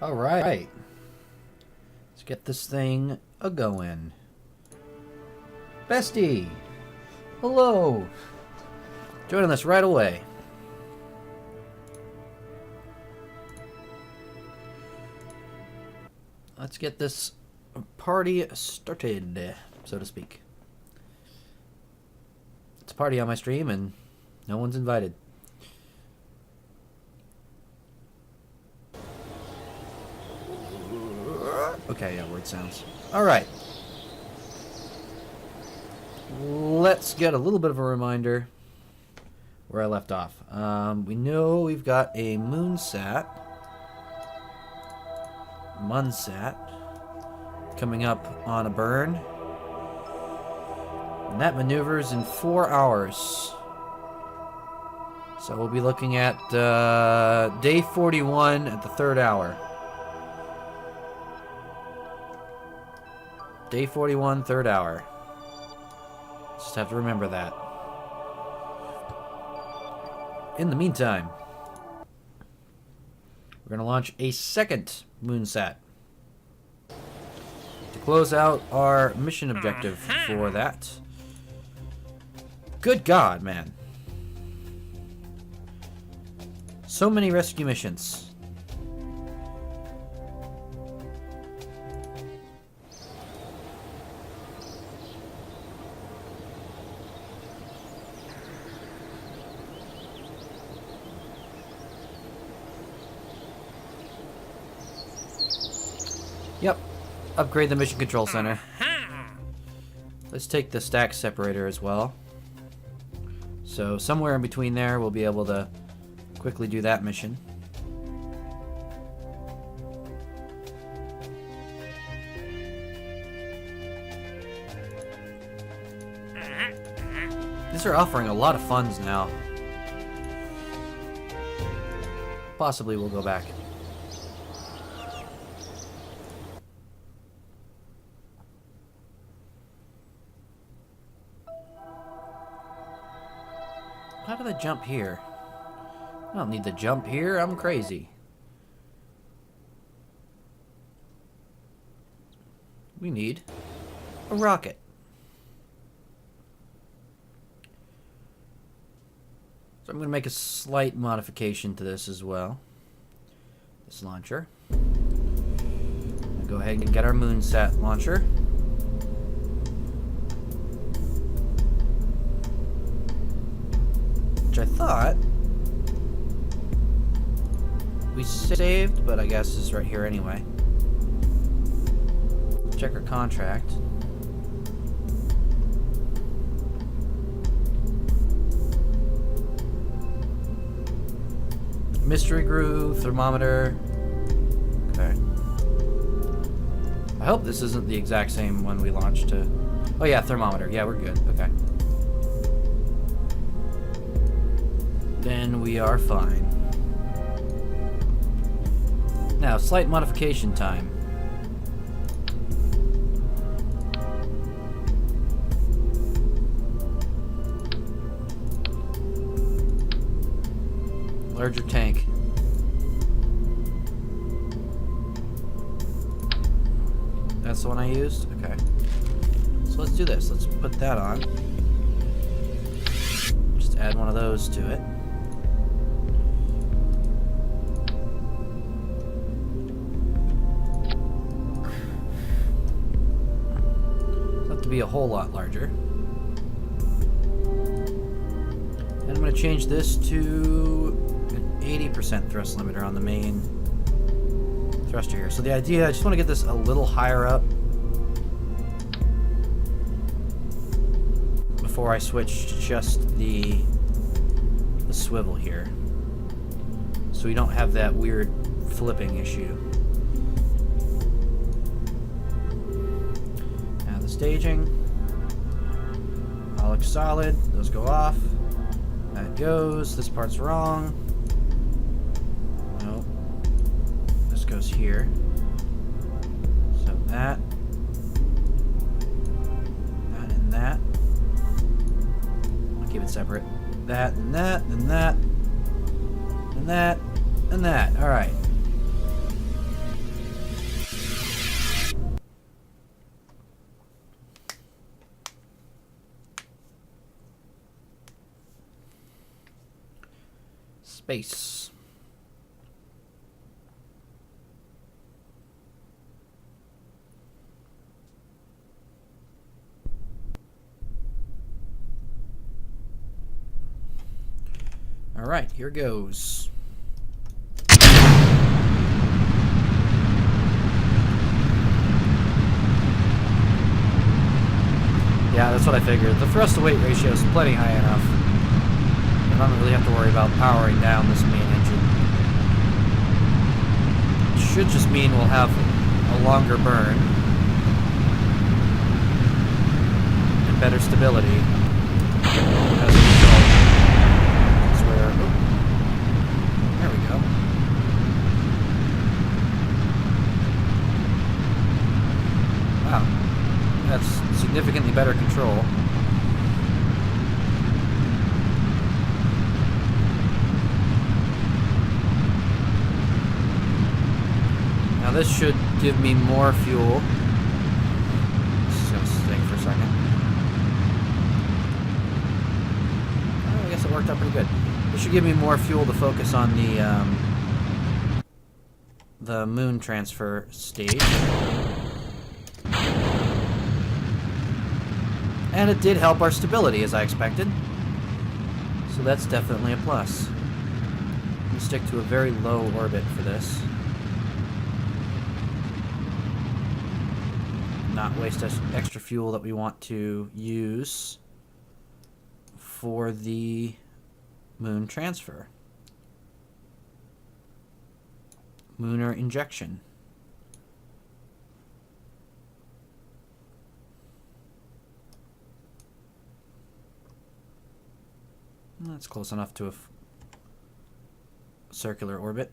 All right. Let's get this thing a-going. Bestie! Hello! Joining us right away. Let's get this party started, so to speak. It's a party on my stream and no one's invited. Okay, yeah, word sounds. Alright. Let's get a little bit of a reminder where I left off. We know we've got a Munsat coming up on a burn. And that maneuvers in 4 hours. So we'll be looking at day 41 at the 3rd hour. Day 41, 3rd hour. Just have to remember that. In the meantime, we're going to launch a second Moonsat to close out our mission objective for that. Good God, man. So many rescue missions. Yep. Upgrade the mission control center. Let's take the stack separator as well. So somewhere in between there we'll be able to quickly do that mission. These are offering a lot of funds now. Possibly we'll go back. How did I jump here? I don't need to jump here. I'm crazy. We need a rocket. So I'm going to make a slight modification to this as well. This launcher. Go ahead and get our Moonsat launcher. I thought we saved, but I guess it's right here anyway. Check our contract. Mystery groove, thermometer. Okay. I hope this isn't the exact same one we launched to. Oh yeah, thermometer. Yeah, we're good. Okay. Then we are fine. Now, slight modification time. Larger tank. That's the one I used? Okay. So let's do this. Let's put that on. Just add one of those to it. Be a whole lot larger. And I'm going to change this to an 80% thrust limiter on the main thruster here. So the idea, I just want to get this a little higher up before I switch to just the swivel here, so we don't have that weird flipping issue. Staging. All looks solid. Those go off. That goes. This part's wrong. Nope. This goes here. So that. That and that. I'll keep it separate. That and that and that. And that and that. Alright. space. All right, here goes. Yeah, that's what I figured. The thrust-to-weight ratio is plenty high enough. I don't really have to worry about powering down this main engine. It should just mean we'll have a longer burn and better stability as a result. That's where, there we go. Wow. That's significantly better control. Now this should give me more fuel. This is going to stink for a second. Oh, I guess it worked out pretty good. This should give me more fuel to focus on the moon transfer stage. And it did help our stability, as I expected. So that's definitely a plus. We'll stick to a very low orbit for this. Not waste extra fuel that we want to use for the moon transfer. Lunar injection. That's close enough to a circular orbit.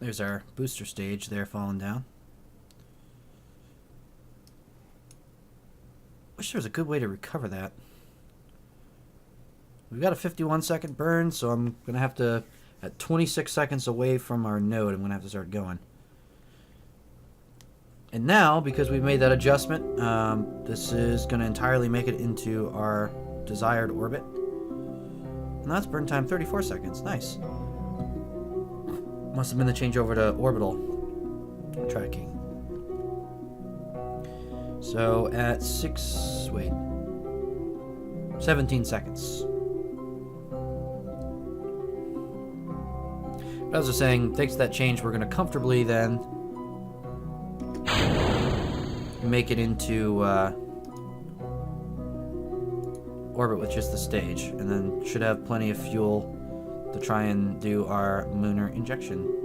There's our booster stage there falling down. Wish there was a good way to recover that. We've got a 51-second burn, so I'm going to have to, at 26 seconds away from our node, I'm going to have to start going. And now, because we've made that adjustment, this is going to entirely make it into our desired orbit. And that's burn time 34 seconds. Nice. Must have been the changeover to orbital tracking. So at 17 seconds. But as I was saying, thanks to that change, we're going to comfortably then make it into orbit with just the stage, and then should have plenty of fuel to try and do our lunar injection.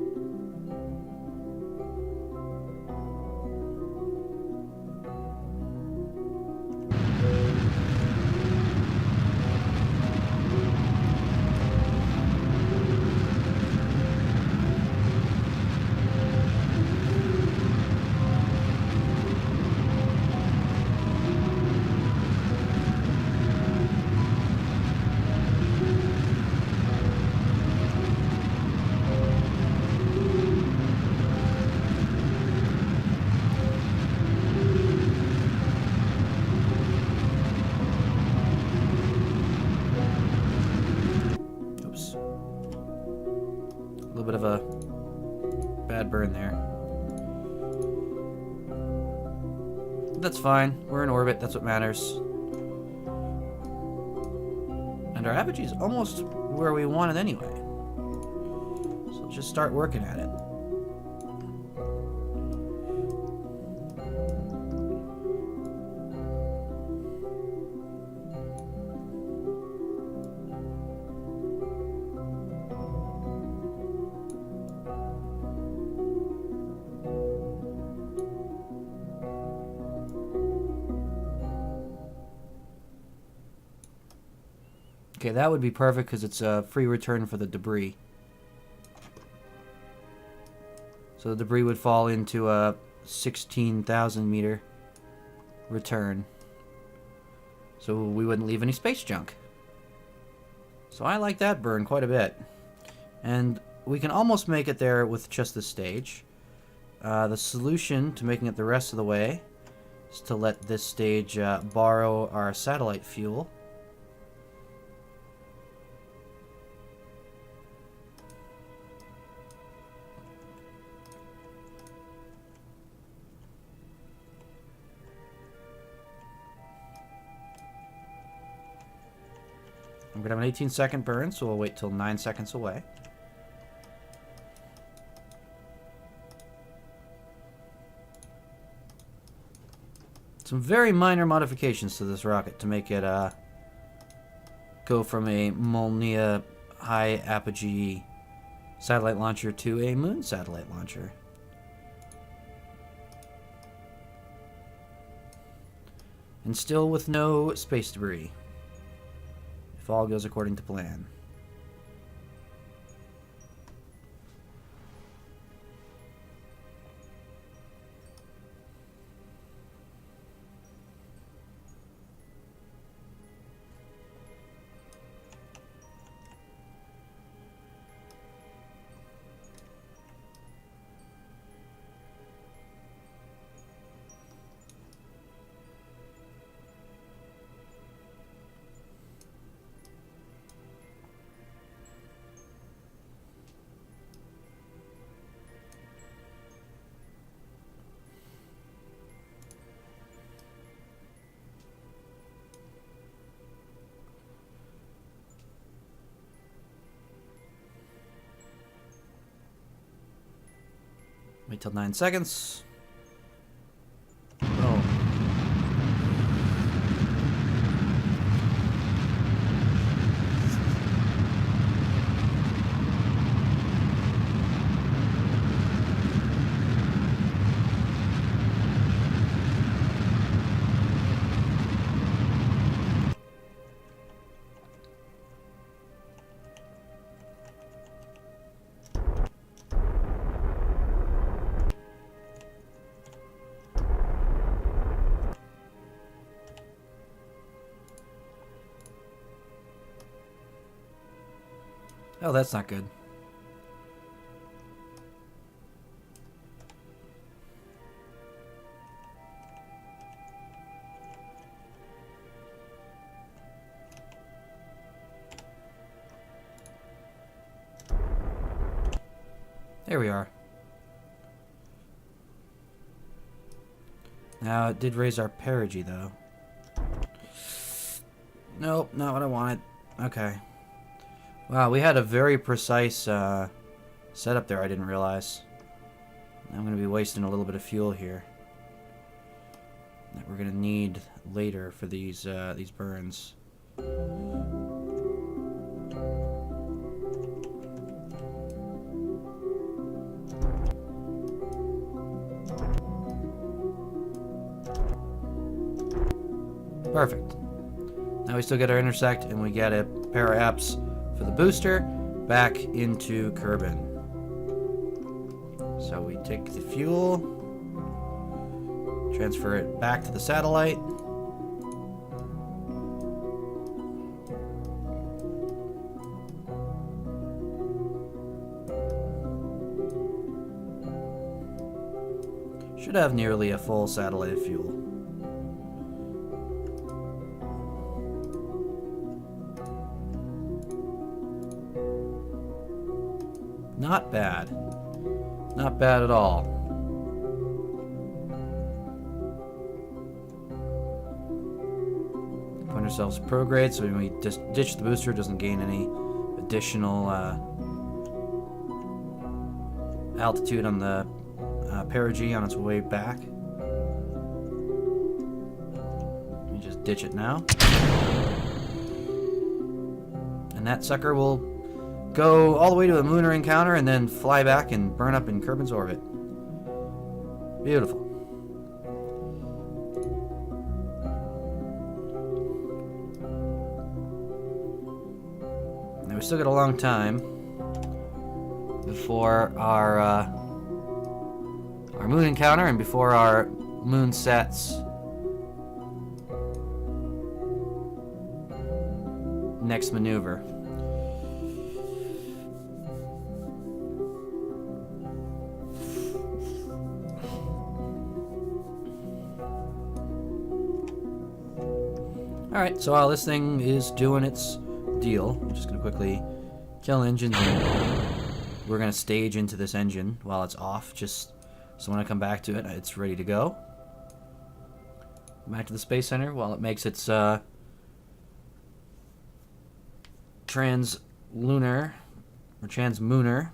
Bit of a bad burn there. That's fine. We're in orbit. That's what matters. And our apogee is almost where we want it anyway. So let's just start working at it. Okay, that would be perfect because it's a free return for the debris. So the debris would fall into a 16,000 meter return. so we wouldn't leave any space junk. So I like that burn quite a bit. And we can almost make it there with just this stage. The solution to making it the rest of the way is to let this stage borrow our satellite fuel. I'm going to have an 18-second burn, so we'll wait till 9 seconds away. Some very minor modifications to this rocket to make it go from a Molniya high apogee satellite launcher to a moon satellite launcher. And still with no space debris, if all goes according to plan. Wait till 9 seconds. Oh. Oh, that's not good. There we are. Now, it did raise our perigee, though. Nope, not what I wanted. Okay. Wow, we had a very precise setup there, I didn't realize. I'm going to be wasting a little bit of fuel here that we're going to need later for these burns. Perfect. Now we still get our intersect, and we get a pair of apps for the booster back into Kerbin. So we take the fuel, transfer it back to the satellite. Should have nearly a full satellite of fuel. Not bad. Not bad at all. Put ourselves prograde so when we just ditch the booster, it doesn't gain any additional altitude on the perigee on its way back. We just ditch it now. And that sucker will go all the way to a lunar encounter and then fly back and burn up in Kerbin's orbit. Beautiful. Now we still got a long time before our moon encounter and before our moon sets. next maneuver. Alright, so while this thing is doing its deal, I'm just going to quickly kill engines, and we're going to stage into this engine while it's off, just so when I come back to it, it's ready to go. Back to the Space Center while it makes its translunar or transmooner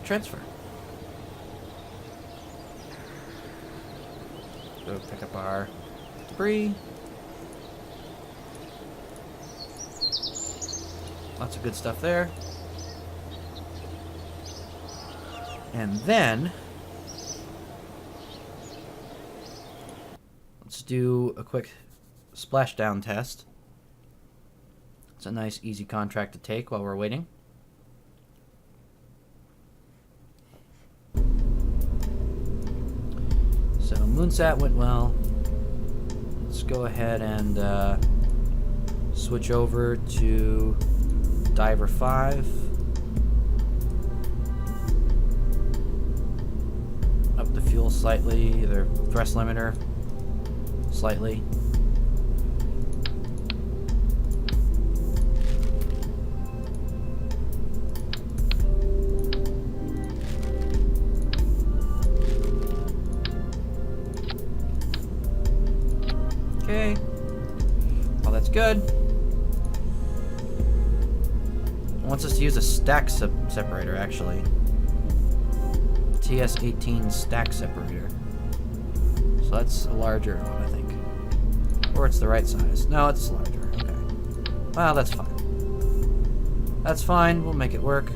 transfer. Go pick up our debris. Lots of good stuff there. And then let's do a quick splashdown test. It's a nice, easy contract to take while we're waiting. So Moonsat went well. Let's go ahead and switch over to Diver 5. Up the fuel slightly, the thrust limiter slightly. Okay. Well, that's good. It wants us to use a stack separator, actually. TS-18 stack separator. So that's a larger one, I think. Or it's the right size. No, it's larger. Okay. Well, that's fine. That's fine. We'll make it work.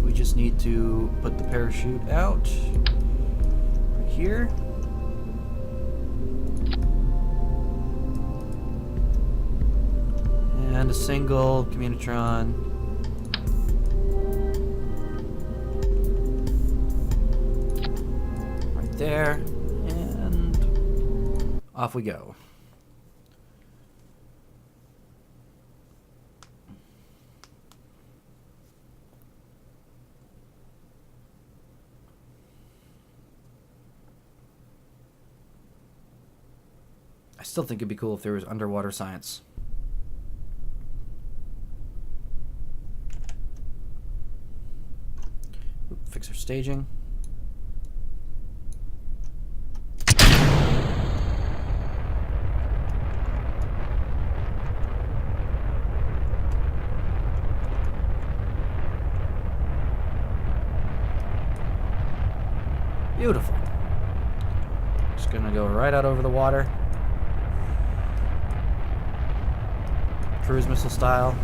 We just need to put the parachute out right here. And a single communitron. Right there. And off we go. I still think it'd be cool if there was underwater science. Fix our staging. Beautiful. Just gonna go right out over the water. Cruise missile style.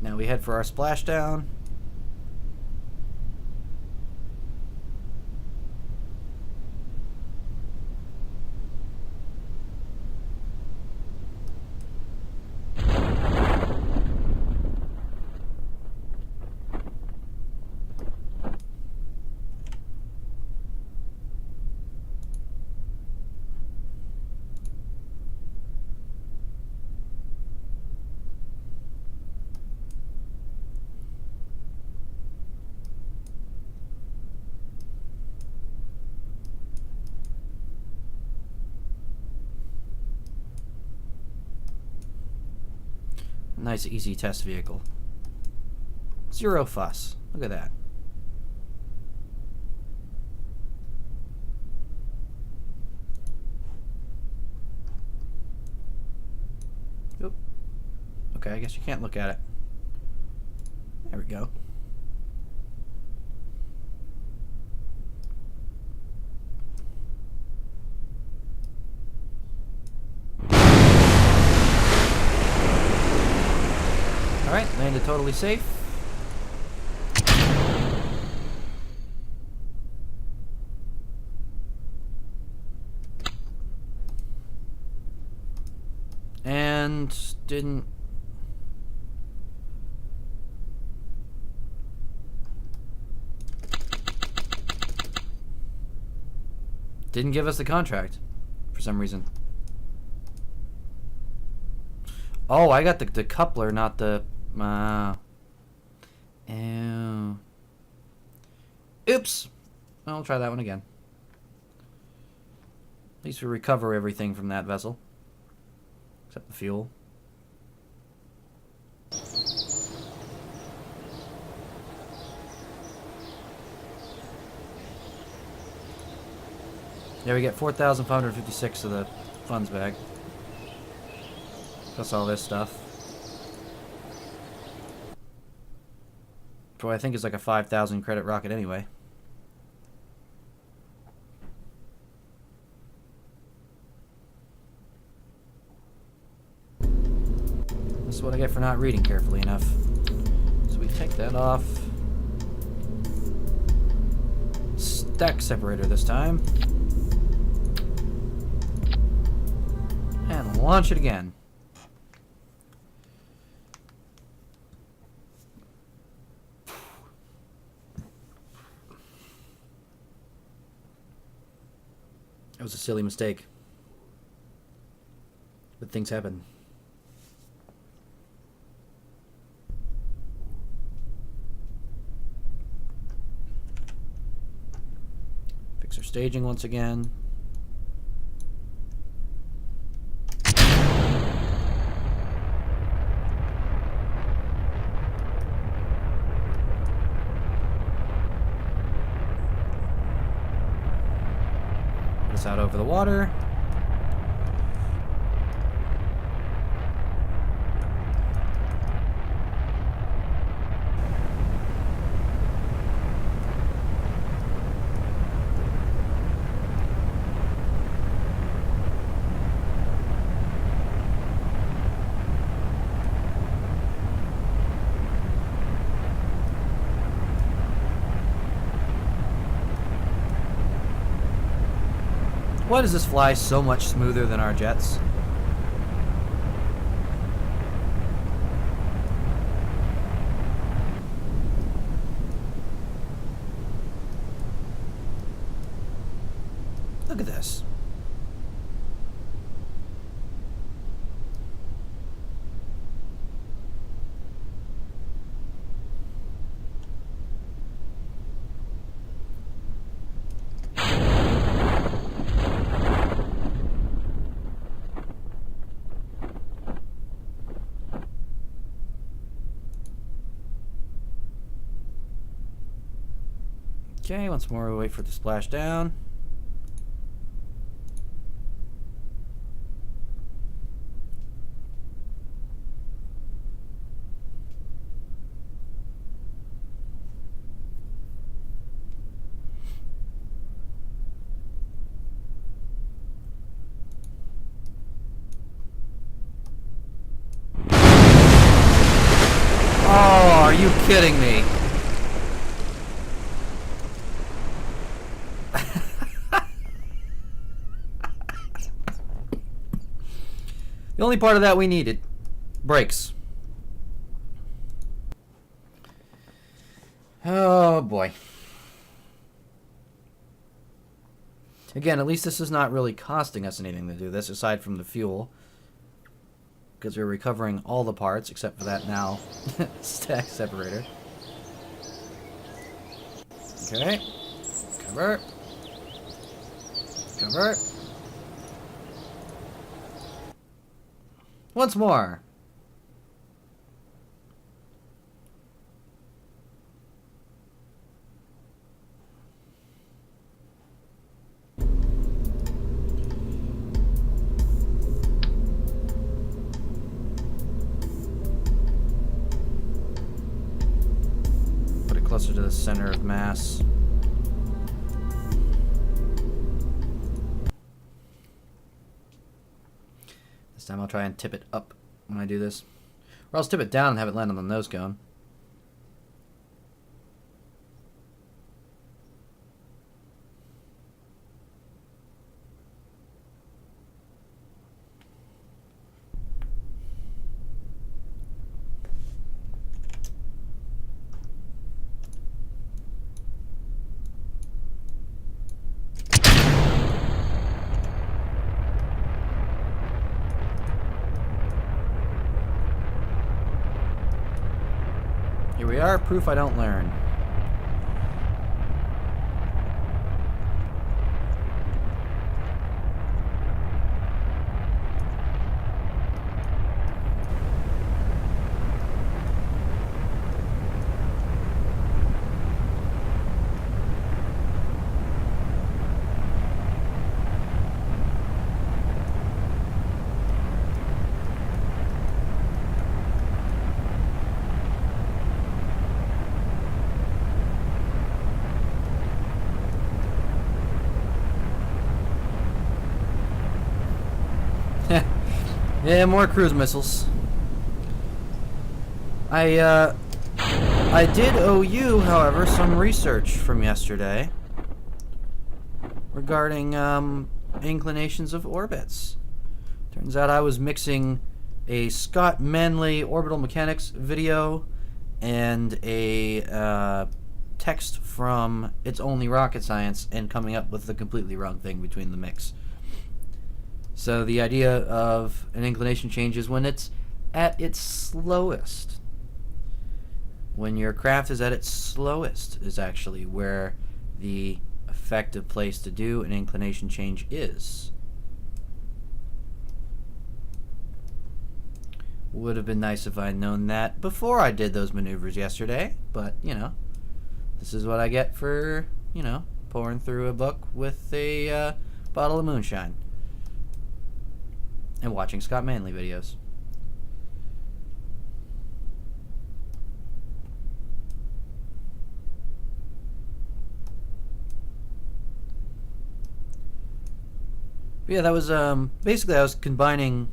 Now we head for our splashdown. Nice, easy test vehicle. Let's Zero fuss. Look at that. Oop. Okay, I guess you can't look at it. There we go. Alright, landed totally safe. And didn't... Didn't give us the contract for some reason. Oh, I got the coupler, not the... Ew. Oops. I'll try that one again. At least we recover everything from that vessel. Except the fuel. There we get 4,556 of the funds bag. Plus all this stuff. For what I think is like a 5,000 credit rocket anyway. This is what I get for not reading carefully enough. So we take that off. Stack separator this time. And launch it again. That was a silly mistake. But things happen. Fix our staging once again. Out over the water. Why does this fly so much smoother than our jets? Look at this. Okay, once more we wait for it to splash down. Oh, are you kidding me? The only part of that we needed. Brakes. Oh boy. Again, at least this is not really costing us anything to do this, aside from the fuel. Because we're recovering all the parts, except for that now stack separator. Okay. Cover. Cover. Once more. the center of mass. This time I'll try and tip it up when I do this. Or else tip it down and have it land on the nose cone. Here we are, proof I don't learn. Yeah, more cruise missiles. I did owe you, however, some research from yesterday regarding inclinations of orbits. Turns out I was mixing a Scott Manley orbital mechanics video and a text from It's Only Rocket Science and coming up with the completely wrong thing between the mix. So the idea of an inclination change is when it's at its slowest. When your craft is at its slowest is actually where the effective place to do an inclination change is. Would have been nice if I'd known that before I did those maneuvers yesterday, but, you know, this is what I get for, you know, pouring through a book with a bottle of moonshine. And watching Scott Manley videos. But yeah, that was basically I was combining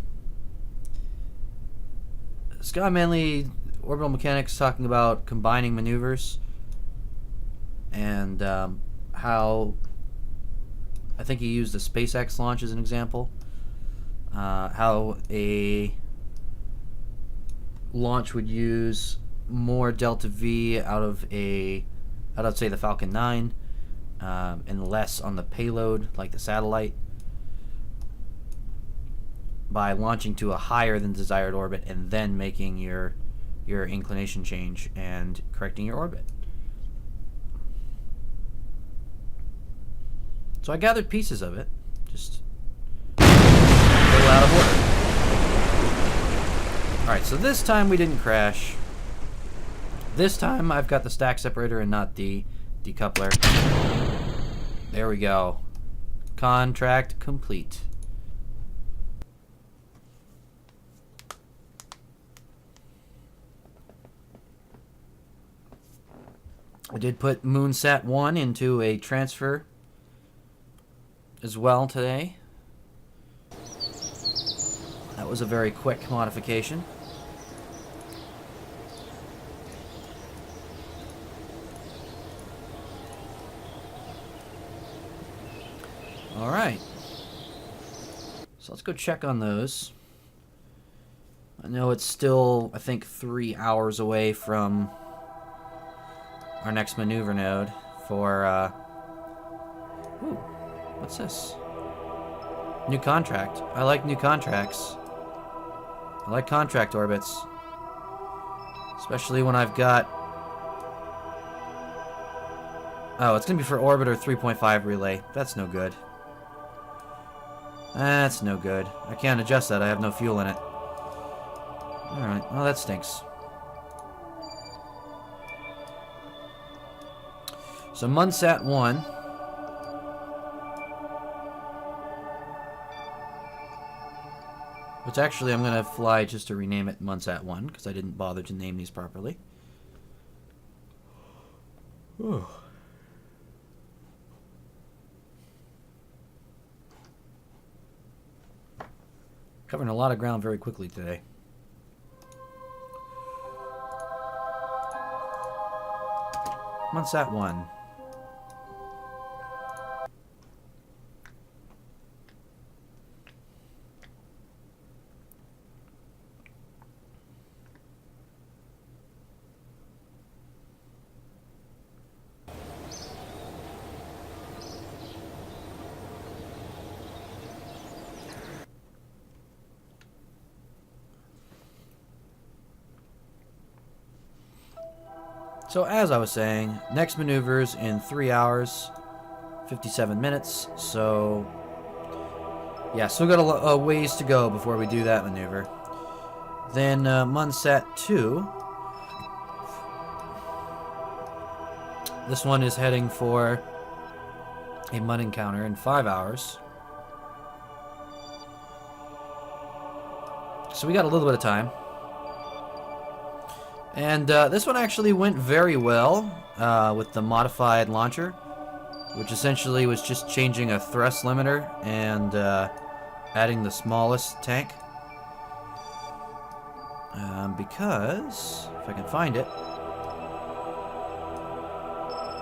Scott Manley orbital mechanics talking about combining maneuvers and how I think he used the SpaceX launch as an example. How a launch would use more delta V out of say the Falcon 9 and less on the payload like the satellite by launching to a higher than desired orbit and then making your inclination change and correcting your orbit. So I gathered pieces of it, just out of order. Alright, so this time we didn't crash. This time I've got the stack separator and not the decoupler. There we go. Contract complete. I did put Moonsat 1 into a transfer as well today. That was a very quick modification. All right. So let's go check on those. I know it's still, I think, 3 hours away from our next maneuver node for, ooh, what's this? New contract. I like new contracts. I like contract orbits. Especially when I've got... Oh, it's going to be for Orbiter 3.5 relay. That's no good. That's no good. I can't adjust that. I have no fuel in it. Alright. Well, that stinks. So, Moonsat 1... which actually I'm going to fly just to rename it Moonsat 1, because I didn't bother to name these properly. Whew. Covering a lot of ground very quickly today. What's that one? So as I was saying, next maneuver's in 3 hours, 57 minutes. So yeah, still got a ways to go before we do that maneuver. Then Munsat 2. This one is heading for a mud encounter in 5 hours. So we got a little bit of time. And this one actually went very well with the modified launcher, which essentially was just changing a thrust limiter and adding the smallest tank. Because, if I can find it.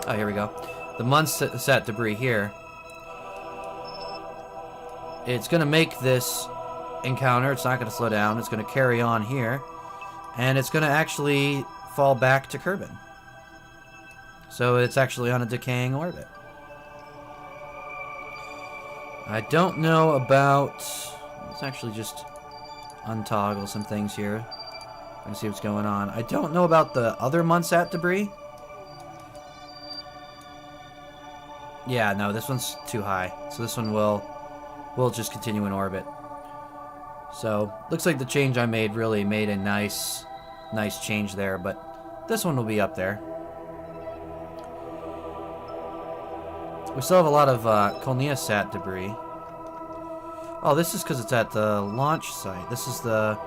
Oh, here we go. The Munsat debris here. It's going to make this encounter. It's not going to slow down. It's going to carry on here. And it's going to actually fall back to Kerbin. So it's actually on a decaying orbit. I don't know about... Let's actually just untoggle some things here. And see what's going on. I don't know about the other Munsat debris. Yeah, no, this one's too high. So this one will just continue in orbit. So, looks like the change I made really made a nice change there, but this one will be up there. We still have a lot of Kolniasat debris. Oh, this is because it's at the launch site. This is the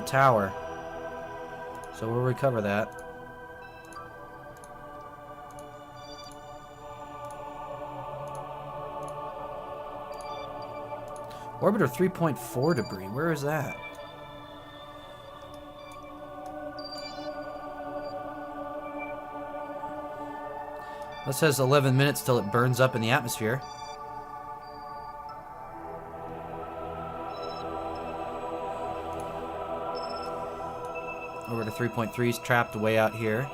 tower. So we'll recover that. Orbiter 3.4 debris. Where is that? That says 11 minutes till it burns up in the atmosphere. Orbiter 3.3 is trapped way out here.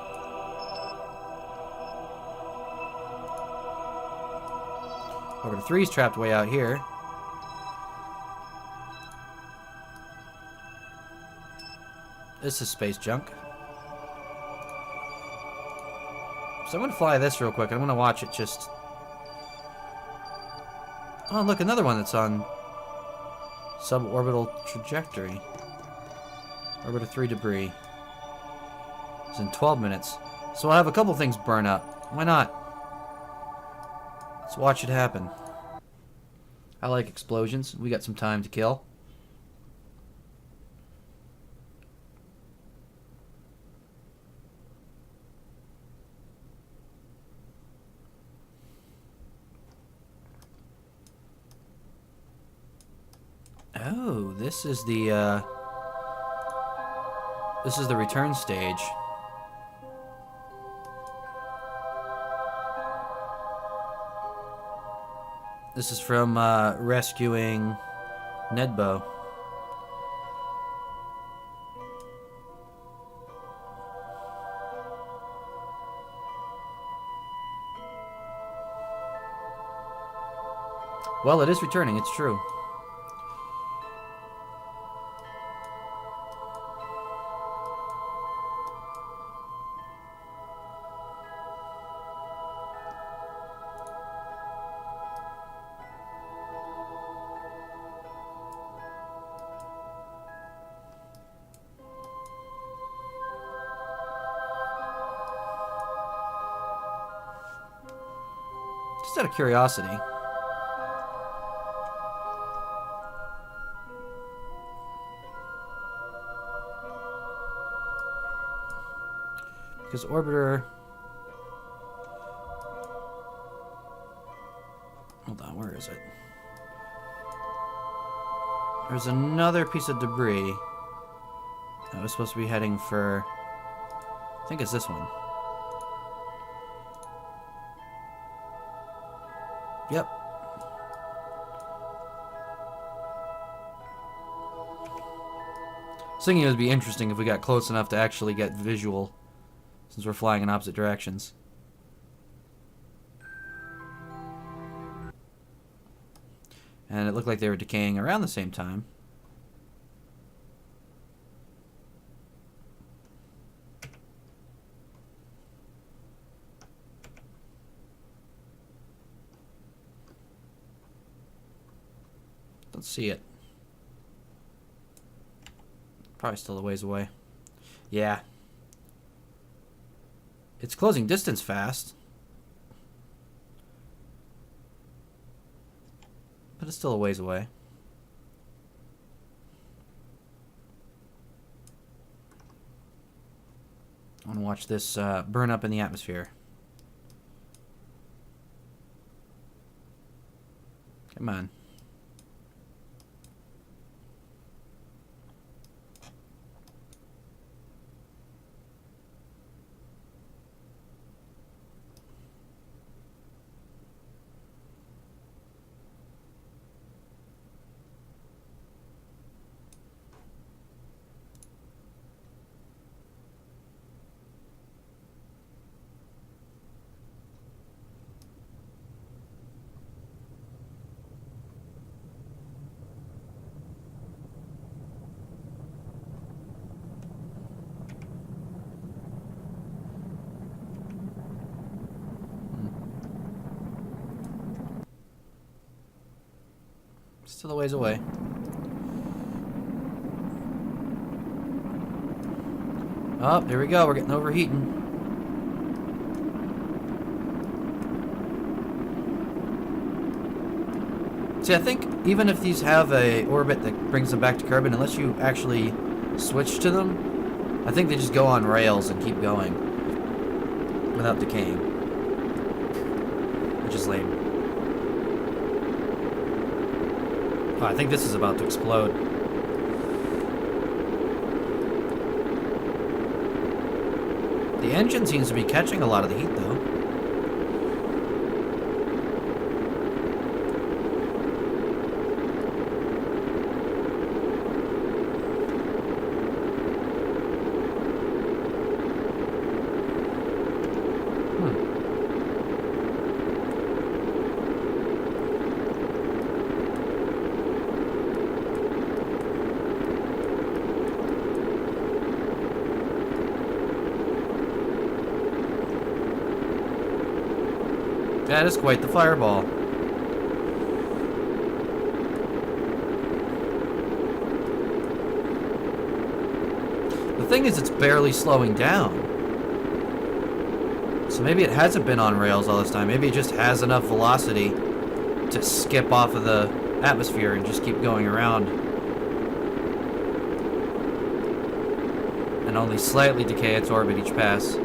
Orbiter 3 is trapped way out here. This is space junk. So I'm going to fly this real quick. I'm going to watch it just... Oh, look, another one that's on suborbital trajectory. Orbiter 3 debris. It's in 12 minutes. So I'll have a couple things burn up. Why not? Let's watch it happen. I like explosions. We got some time to kill. Oh, this is the return stage. This is from rescuing Nedbo. Well, it is returning, it's true. Just out of curiosity. Because Orbiter Hold on, where is it? There's another piece of debris that was supposed to be heading for... I think it's this one. Yep. I was thinking it would be interesting if we got close enough to actually get visual, since we're flying in opposite directions. And it looked like they were decaying around the same time. Don't see it. Probably still a ways away. Yeah. It's closing distance fast. But it's still a ways away. I want to watch this burn up in the atmosphere. Come on. Still a ways away. Oh, there we go. We're getting overheating. See, I think even if these have a orbit that brings them back to Kerbin, unless you actually switch to them, I think they just go on rails and keep going without decaying, which is lame. Oh, I think this is about to explode. The engine seems to be catching a lot of the heat, though. That is quite the fireball. The thing is, it's barely slowing down. So maybe it hasn't been on rails all this time. Maybe it just has enough velocity to skip off of the atmosphere and just keep going around. And only slightly decay its orbit each pass.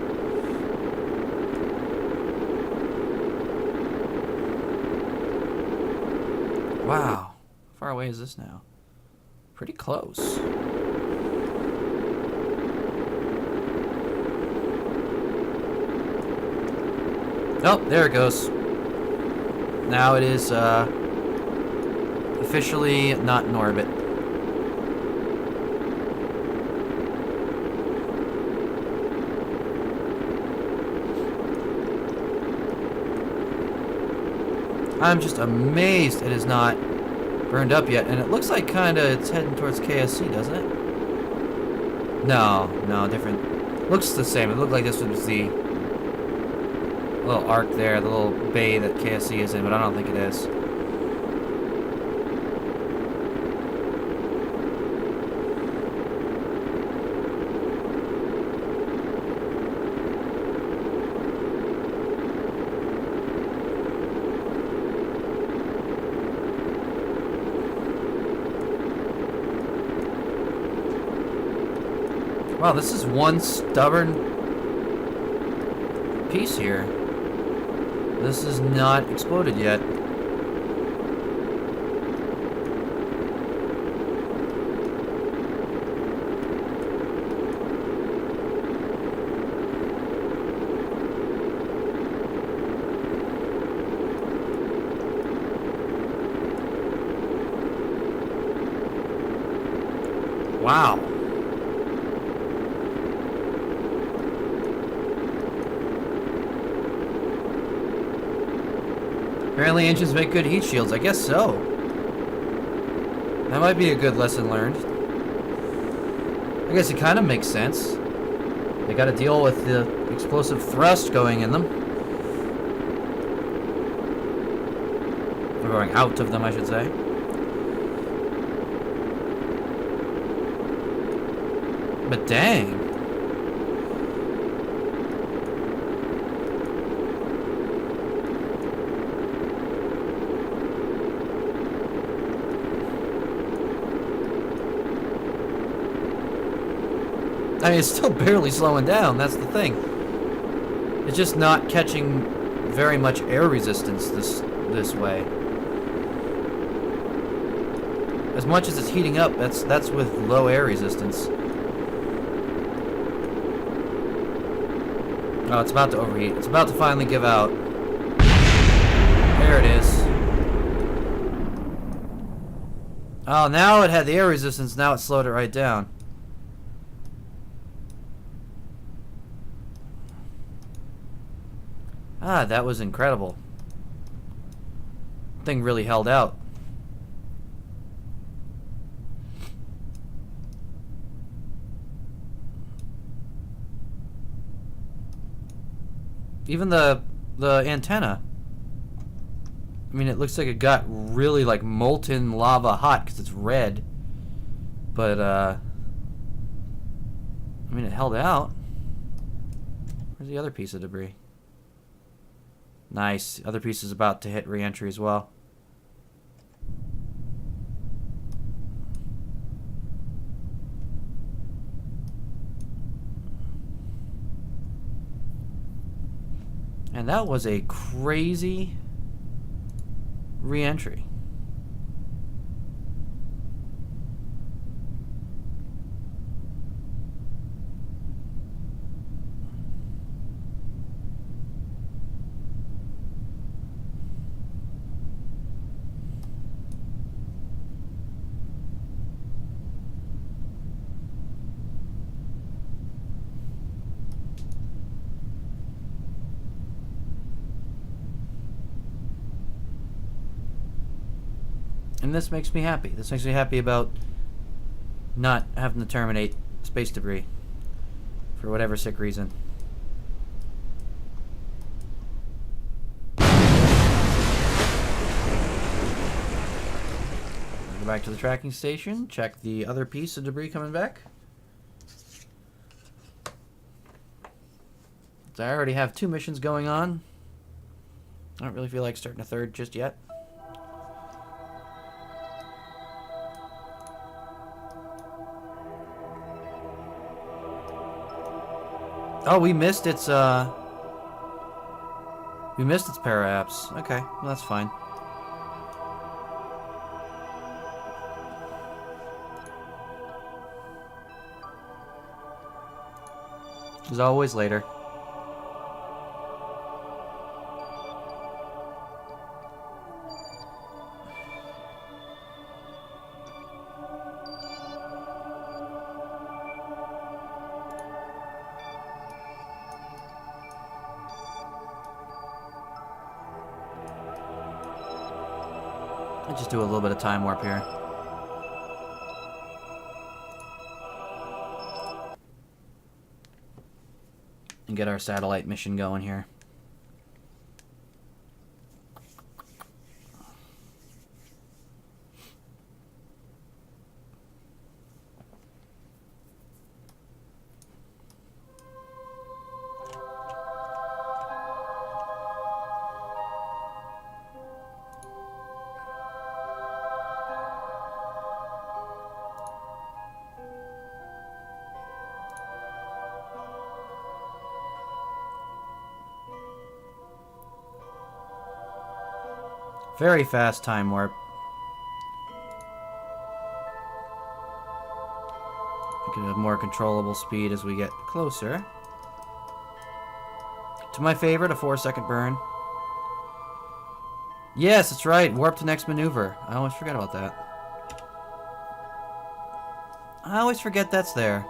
Wow, how far away is this now? Pretty close. Oh, there it goes. Now it is officially not in orbit. I'm just amazed it is not burned up yet, and it looks like it's heading towards KSC, doesn't it? No, different. Looks the same. It looked like this was the little arc there, the little bay that KSC is in, but I don't think it is. Wow, this is one stubborn piece here. This is not exploded yet. Wow. Apparently engines make good heat shields. I guess so. That might be a good lesson learned. I guess it kind of makes sense. They got to deal with the explosive thrust going in them. Or going out of them, I should say. But dang. I mean, it's still barely slowing down, that's the thing. It's just not catching very much air resistance this way. As much as it's heating up, that's with low air resistance. Oh, it's about to overheat. It's about to finally give out. There it is. Oh, now it had the air resistance, now it slowed it right down. Ah, that was incredible. Thing really held out. Even the antenna. I mean, it looks like it got really like molten lava hot because it's red. But I mean, it held out. Where's the other piece of debris? Nice. The other piece is about to hit re-entry as well. And that was a crazy re-entry. And this makes me happy. This makes me happy about not having to terminate space debris for whatever sick reason. Go back to the tracking station, check the other piece of debris coming back. So I already have 2 missions going on. I don't really feel like starting a third just yet. Oh, we missed its para apps. Okay, well, that's fine. There's always later. I'll just do a little bit of time warp here. And get our satellite mission going here. Very fast time warp. We can have more controllable speed as we get closer. To my favorite, a 4-second burn. Yes, that's right. Warp to next maneuver. I almost forgot about that. I always forget that's there.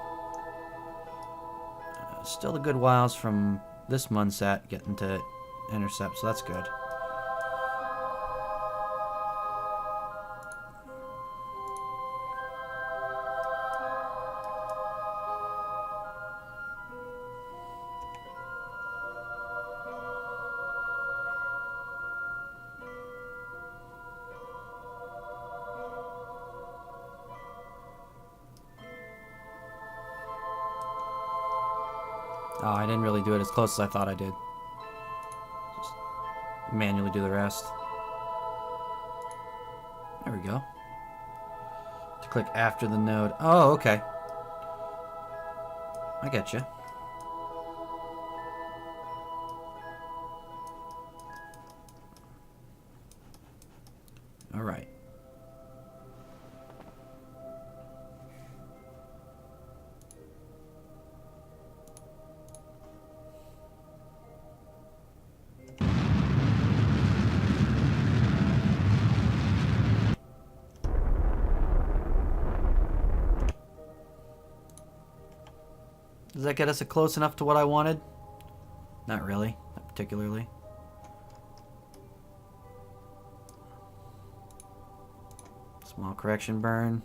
Still a good whiles from this Munsat getting to intercept, so that's good. Oh, I didn't really do it as close as I thought I did. Just manually do the rest. There we go. To click after the node. Oh, okay. I get you. All right. Does that get us close enough to what I wanted? Not really. Not particularly. Small correction burn.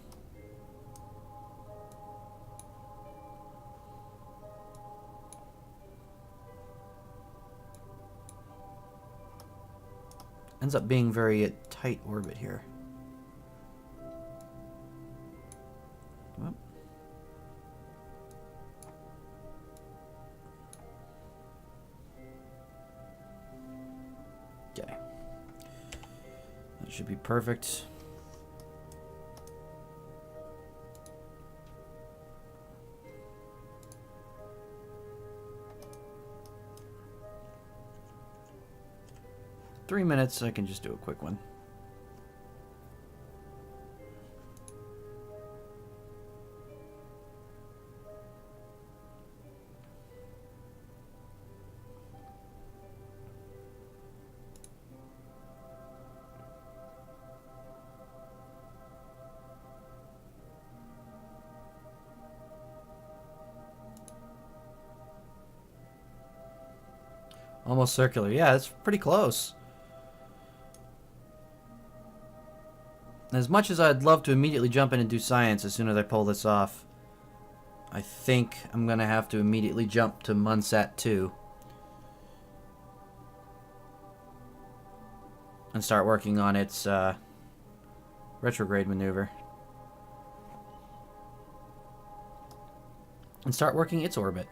Ends up being very tight orbit here. Whoop. Okay. That should be perfect. Three minutes, I can just do a quick one. Almost circular. Yeah, it's pretty close. As much as I'd love to immediately jump in and do science as soon as I pull this off, I think I'm going to have to immediately jump to Munsat 2 and start working on its retrograde maneuver. And start working its orbit.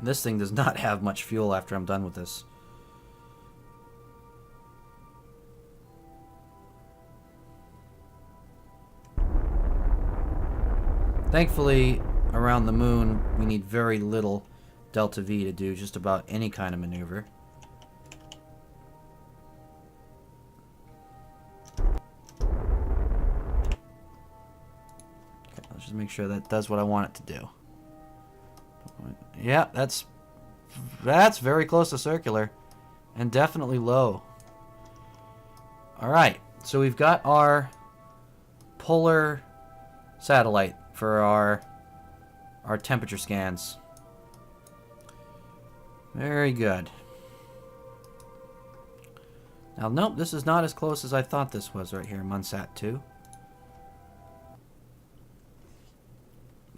This thing does not have much fuel after I'm done with this. Thankfully, around the moon, we need very little delta V to do just about any kind of maneuver. Okay, let's just make sure that does what I want it to do. Yeah, that's very close to circular and definitely low. Alright, so we've got our polar satellite for our temperature scans. Very good. Now, nope, this is not as close as I thought this was right here, Munsat 2.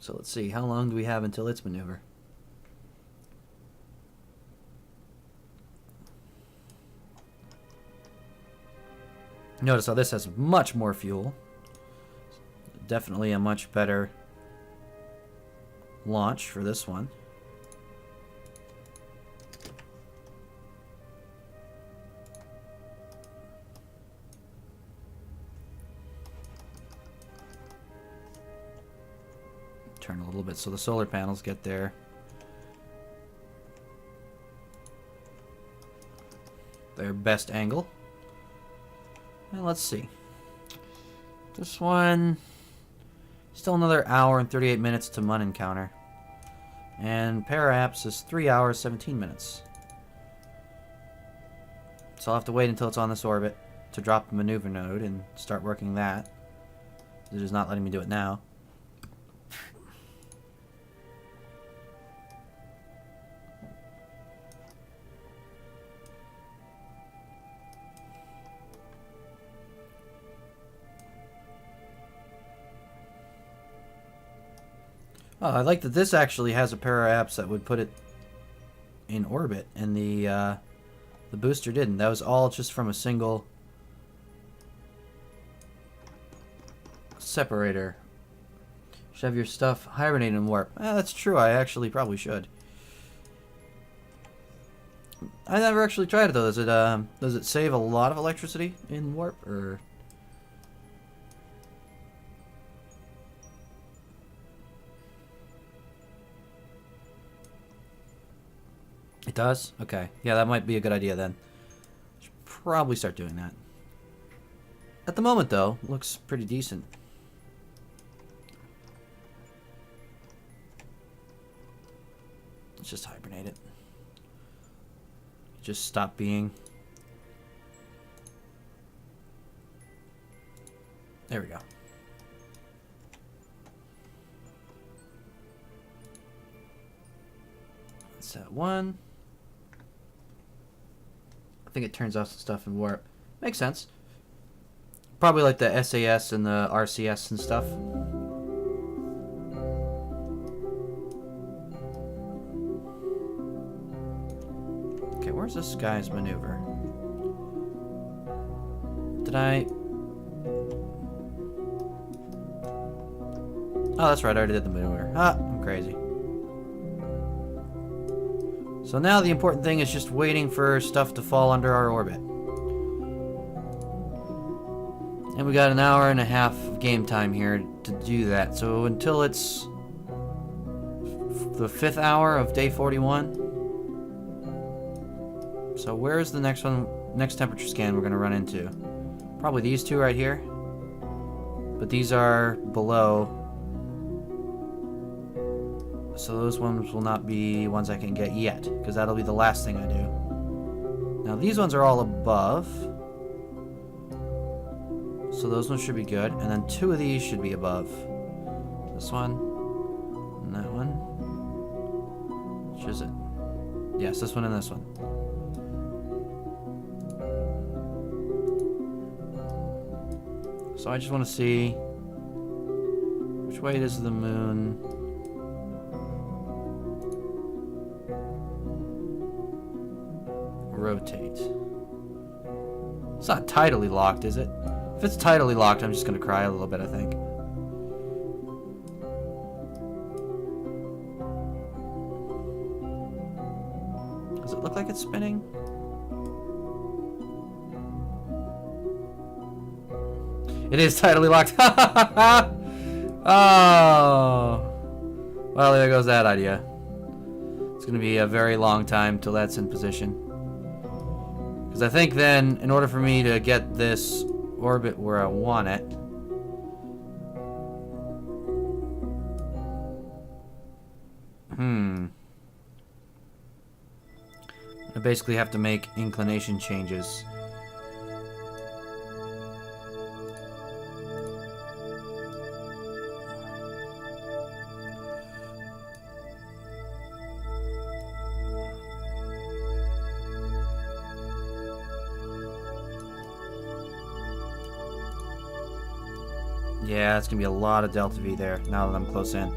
So let's see, how long do we have until its maneuver? Notice how this has much more fuel. Definitely a much better launch for this one. Turn a little bit so the solar panels get their best angle. And let's see. This one, still another hour and 38 minutes to Mun encounter. And Paraapps is 3 hours, 17 minutes. So I'll have to wait until it's on this orbit to drop the maneuver node and start working that. It is not letting me do it now. Oh, I like that this actually has a pair of apps that would put it in orbit, and the booster didn't. That was all just from a single separator. Should have your stuff hibernate in warp. That's true. I actually probably should. I never actually tried it though. Does it save a lot of electricity in warp, or? It does? Okay. Yeah, that might be a good idea then. Should probably start doing that. At the moment, though, looks pretty decent. Let's just hibernate it. Just stop being. There we go. Set one. I think it turns off some stuff in warp. Makes sense. Probably like the SAS and the RCS and stuff. Okay, where's this guy's maneuver? Did I... Oh, that's right, I already did the maneuver. Ah, I'm crazy. So now the important thing is just waiting for stuff to fall under our orbit. And we got an hour and a half of game time here to do that. So until it's the 5th hour of day 41. So where's the next one, next temperature scan we're going to run into? Probably these two right here. But these are below. So those ones will not be ones I can get yet, because that'll be the last thing I do. Now these ones are all above. So those ones should be good. And then 2 of these should be above. This one. And that one. Which is it? Yes, this one and this one. So I just want to see which way does the moon rotate. It's not tidally locked, is it? If it's tidally locked, I'm just gonna cry a little bit, I think. Does it look like it's spinning? It is tidally locked. Oh. Well, there goes that idea. It's gonna be a very long time till that's in position. Because I think then, in order for me to get this orbit where I want it, I basically have to make inclination changes. Yeah, it's gonna be a lot of delta V there now that I'm close in.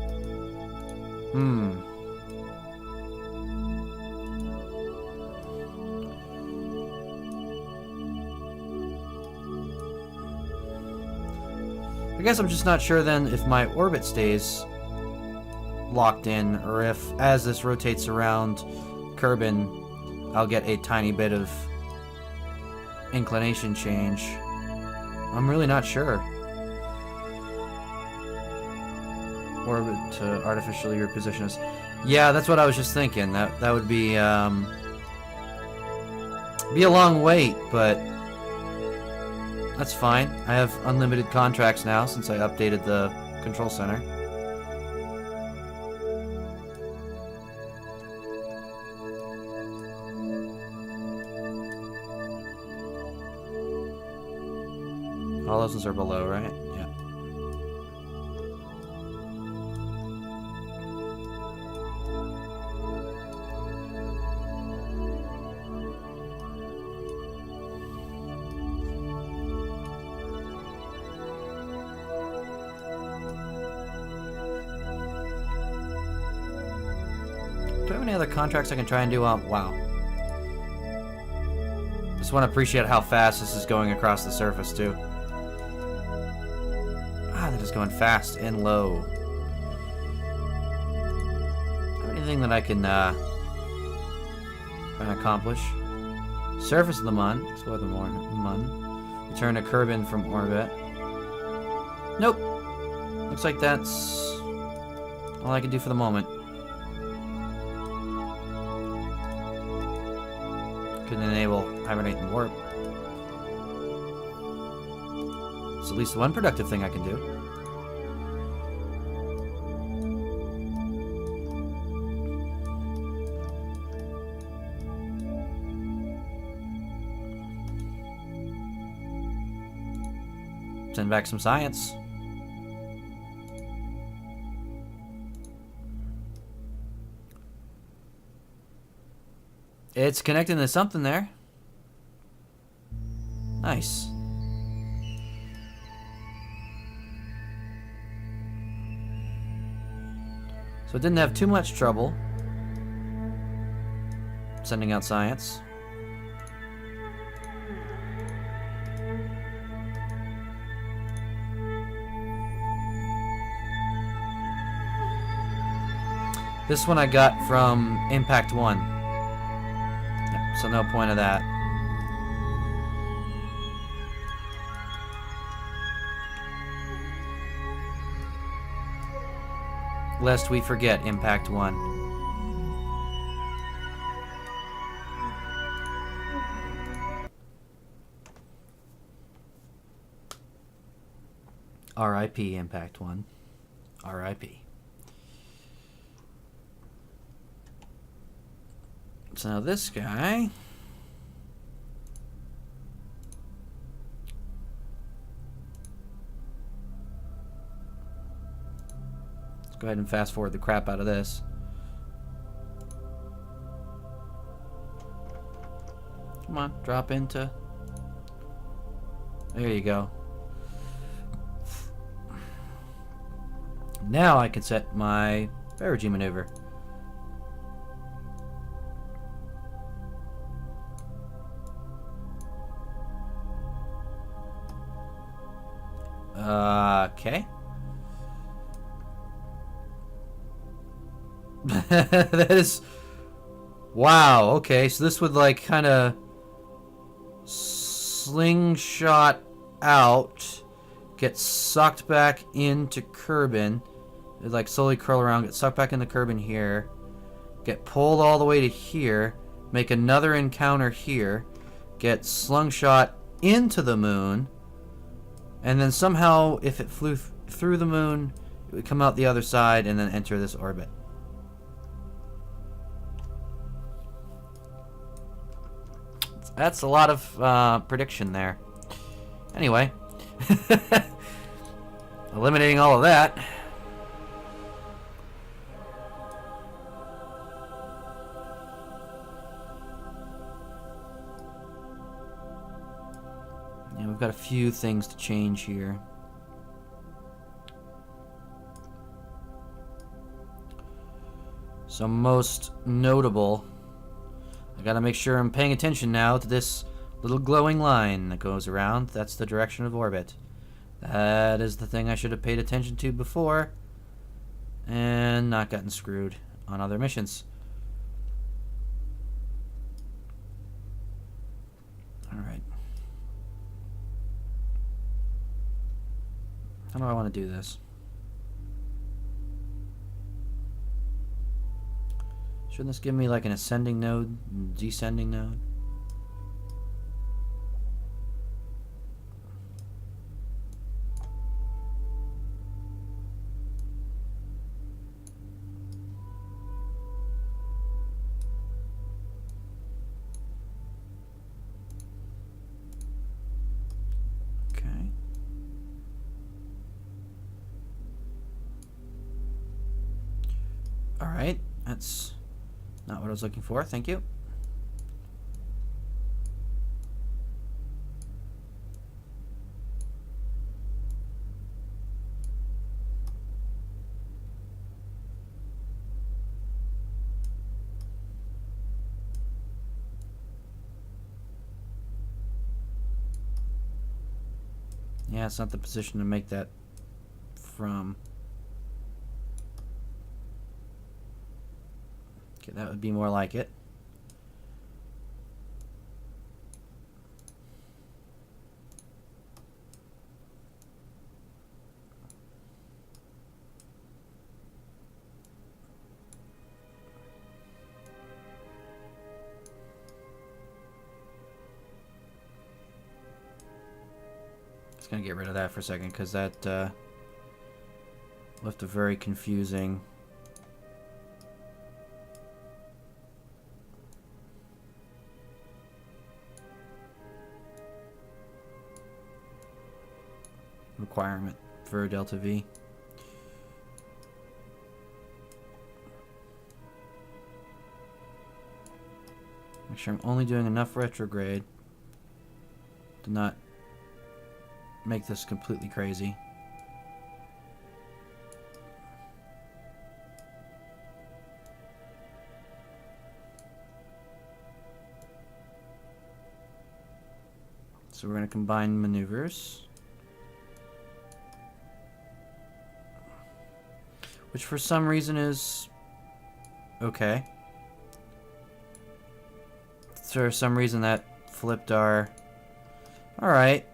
I guess I'm just not sure then if my orbit stays locked in, or if as this rotates around Kerbin, I'll get a tiny bit of inclination change. I'm really not sure. Orbit to artificially reposition us. Yeah, that's what I was just thinking. That would be a long wait, but that's fine. I have unlimited contracts now since I updated the control center. All those ones are below, right? Yeah. Do I have any other contracts I can try and do? Wow. Just want to appreciate how fast this is going across the surface, too. Ah, that is going fast and low. Anything that I can try and accomplish? Surface of the Mun. Explore the Mun. Return to Kerbin from orbit. Nope. Looks like that's all I can do for the moment. Can enable hibernate and warp. It's at least one productive thing I can do. Send back some science. It's connecting to something there. Nice. So it didn't have too much trouble sending out science. This one I got from Impact 1. So no point of that. Lest we forget Impact 1. R.I.P. Impact 1. R.I.P. So now this guy... Let's go ahead and fast forward the crap out of this. Come on, drop into... There you go. Now I can set my perigee maneuver. Okay. That is... Wow, okay, so this would like kind of slingshot out, get sucked back into Kerbin, it'd like slowly curl around, get sucked back into Kerbin here, get pulled all the way to here, make another encounter here, get slungshot into the moon, and then somehow, if it flew through the moon, it would come out the other side and then enter this orbit. That's a lot of prediction there. Anyway, eliminating all of that. Yeah, we've got a few things to change here. So most notable, I gotta make sure I'm paying attention now to this little glowing line that goes around. That's the direction of orbit. That is the thing I should have paid attention to before and not gotten screwed on other missions. Alright. How do I want to do this? Shouldn't this give me like an ascending node, descending node? Okay. Alright, that's not what I was looking for. Thank you. Yeah, it's not the position to make that from. Okay, that would be more like it. Just gonna get rid of that for a second because that left a very confusing requirement for delta V. Make sure I'm only doing enough retrograde to not make this completely crazy. So we're going to combine maneuvers, which for some reason is okay. For some reason that flipped our... Alright.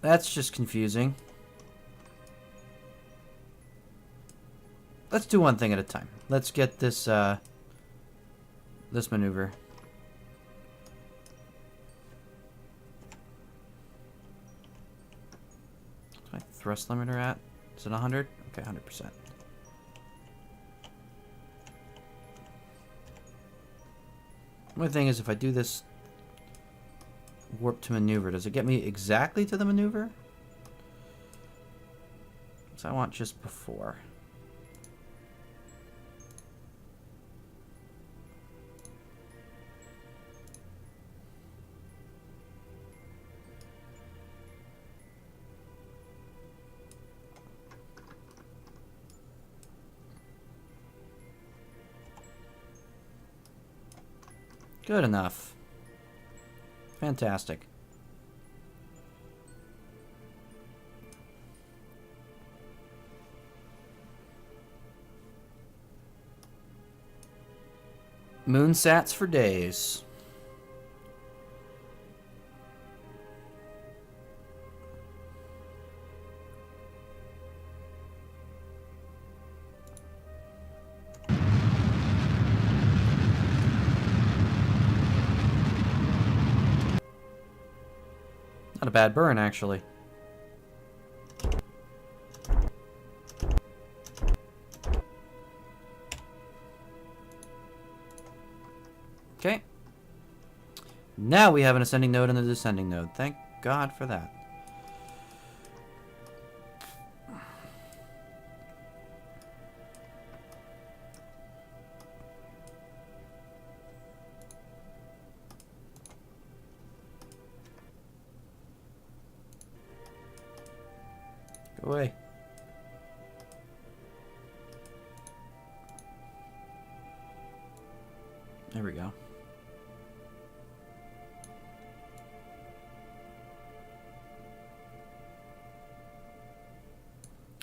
That's just confusing. Let's do one thing at a time. Let's get this this maneuver. What's my thrust limiter at? Is it 100? Okay, 100%. Only thing is, if I do this warp to maneuver, does it get me exactly to the maneuver? So I want just before. Good enough. Fantastic. Moonsats for days. Not a bad burn, actually. Okay. Now we have an ascending node and a descending node. Thank God for that. Go away. There we go.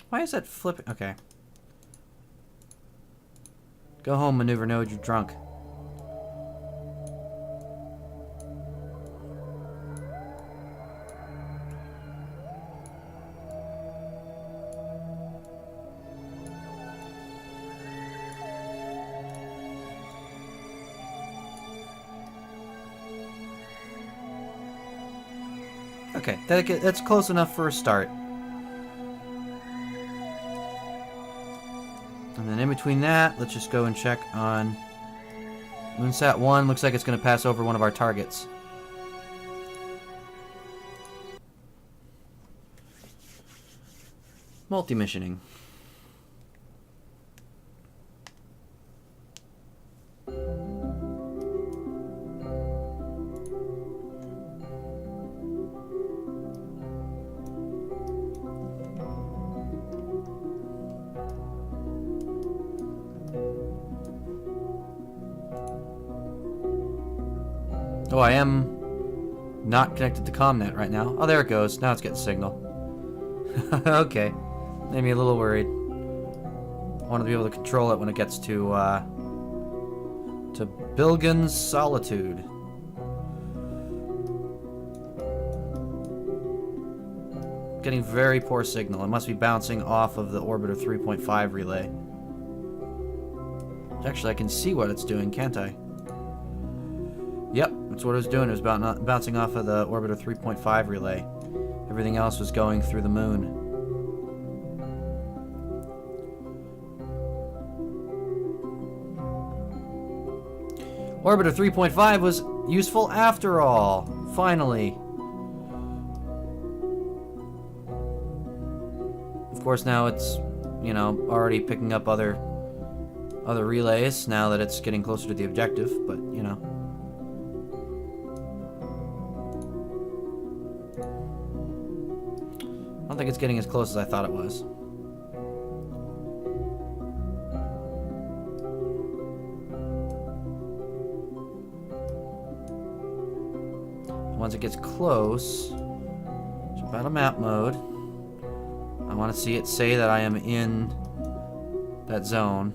Why is that flipping? Okay. Go home, maneuver node, you're drunk. Okay, that's close enough for a start. And then in between that, let's just go and check on Moonsat 1. Looks like it's going to pass over one of our targets. Multi-missioning. Oh, I am not connected to ComNet right now. Oh, there it goes. Now it's getting signal. Okay. Made me a little worried. I want to be able to control it when it gets to Bilgen's Solitude. Getting very poor signal. It must be bouncing off of the Orbiter 3.5 relay. Actually, I can see what it's doing, can't I? Yep, that's what it was doing. It was bouncing off of the Orbiter 3.5 relay. Everything else was going through the moon. Orbiter 3.5 was useful after all. Finally. Of course, now it's, you know, already picking up other relays now that it's getting closer to the objective, but, you know. I don't think it's getting as close as I thought it was. Once it gets close, jump out of map mode. I want to see it say that I am in that zone.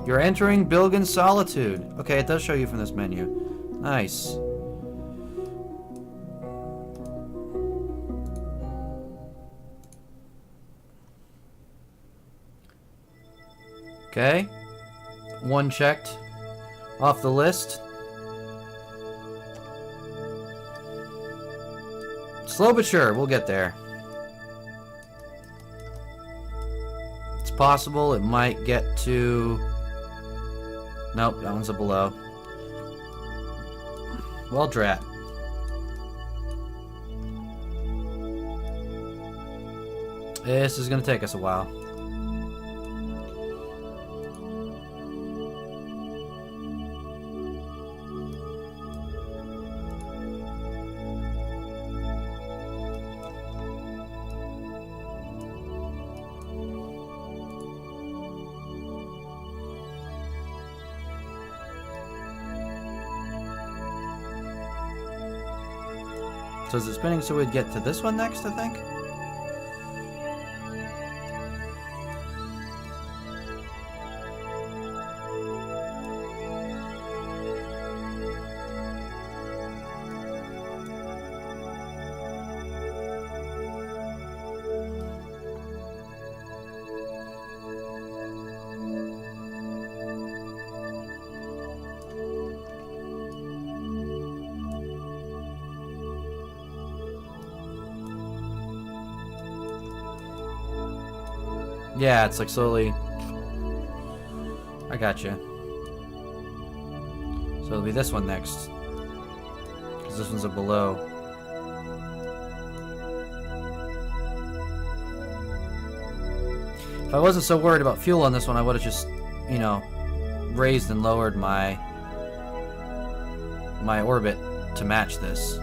You're entering Bilgen's Solitude. Okay, it does show you from this menu. Nice. Okay. One checked. Off the list. Slow but sure, we'll get there. It's possible it might get to... Nope, that one's a below. Well, drat. This is gonna take us a while. So is it spinning so we'd get to this one next, I think? Yeah, it's like slowly... I gotcha. So it'll be this one next. Because this one's a below. If I wasn't so worried about fuel on this one, I would have just, you know, raised and lowered my orbit to match this.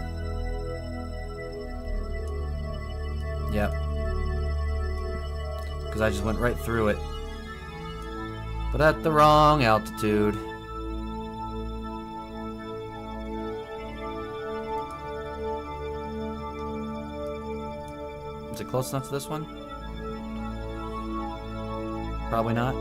Yep. Because I just went right through it. But at the wrong altitude. Is it close enough to this one? Probably not.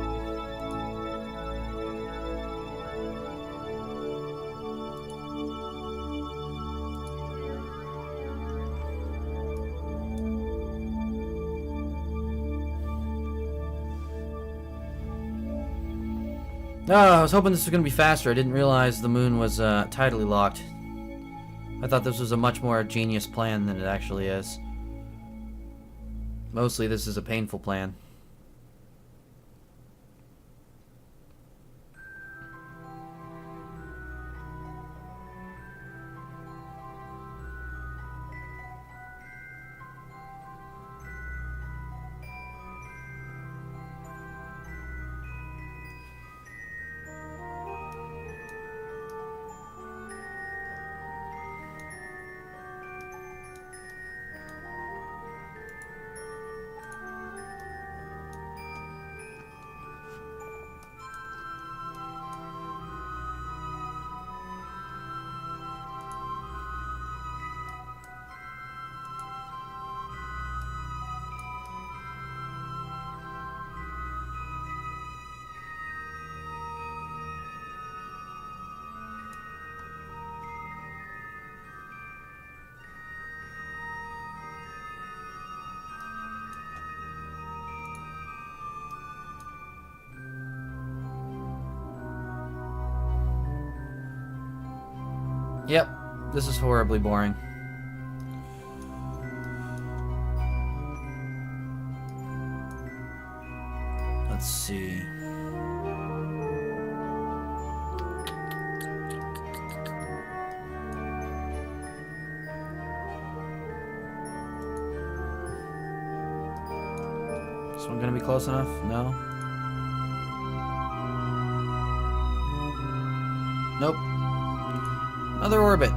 No, I was hoping this was going to be faster. I didn't realize the moon was tidally locked. I thought this was a much more genius plan than it actually is. Mostly this is a painful plan. This is horribly boring. Let's see. This one gonna be close enough? No? Nope. Another orbit.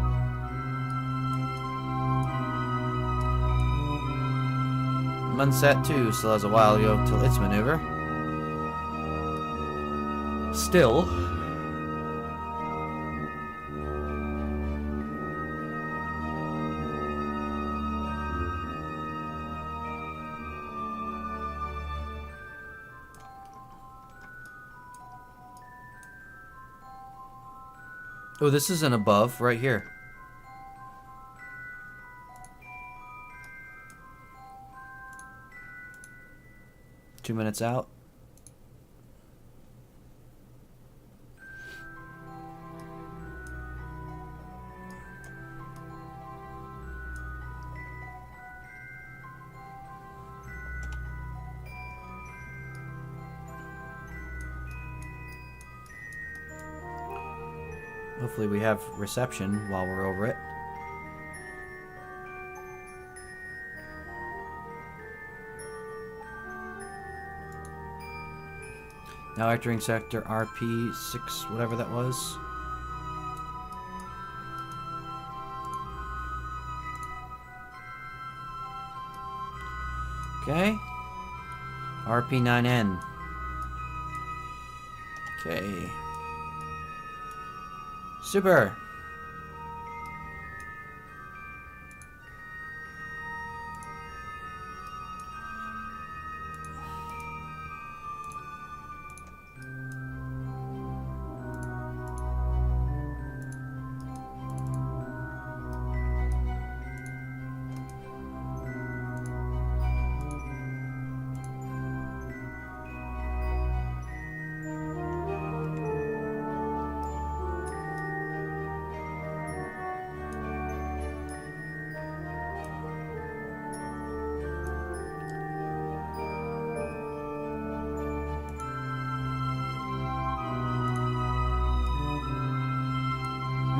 Munsat 2 still has a while to go till its maneuver. Still. Oh, this is an above right here. Two minutes out. Hopefully we have reception while we're over it. Now entering sector RP6, whatever that was. Okay. RP9N. Okay. Super.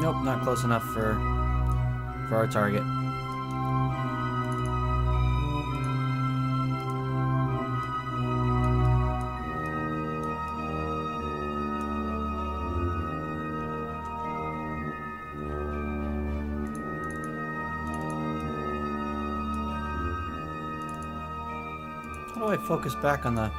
Nope, not close enough for our target. How do I focus back on the...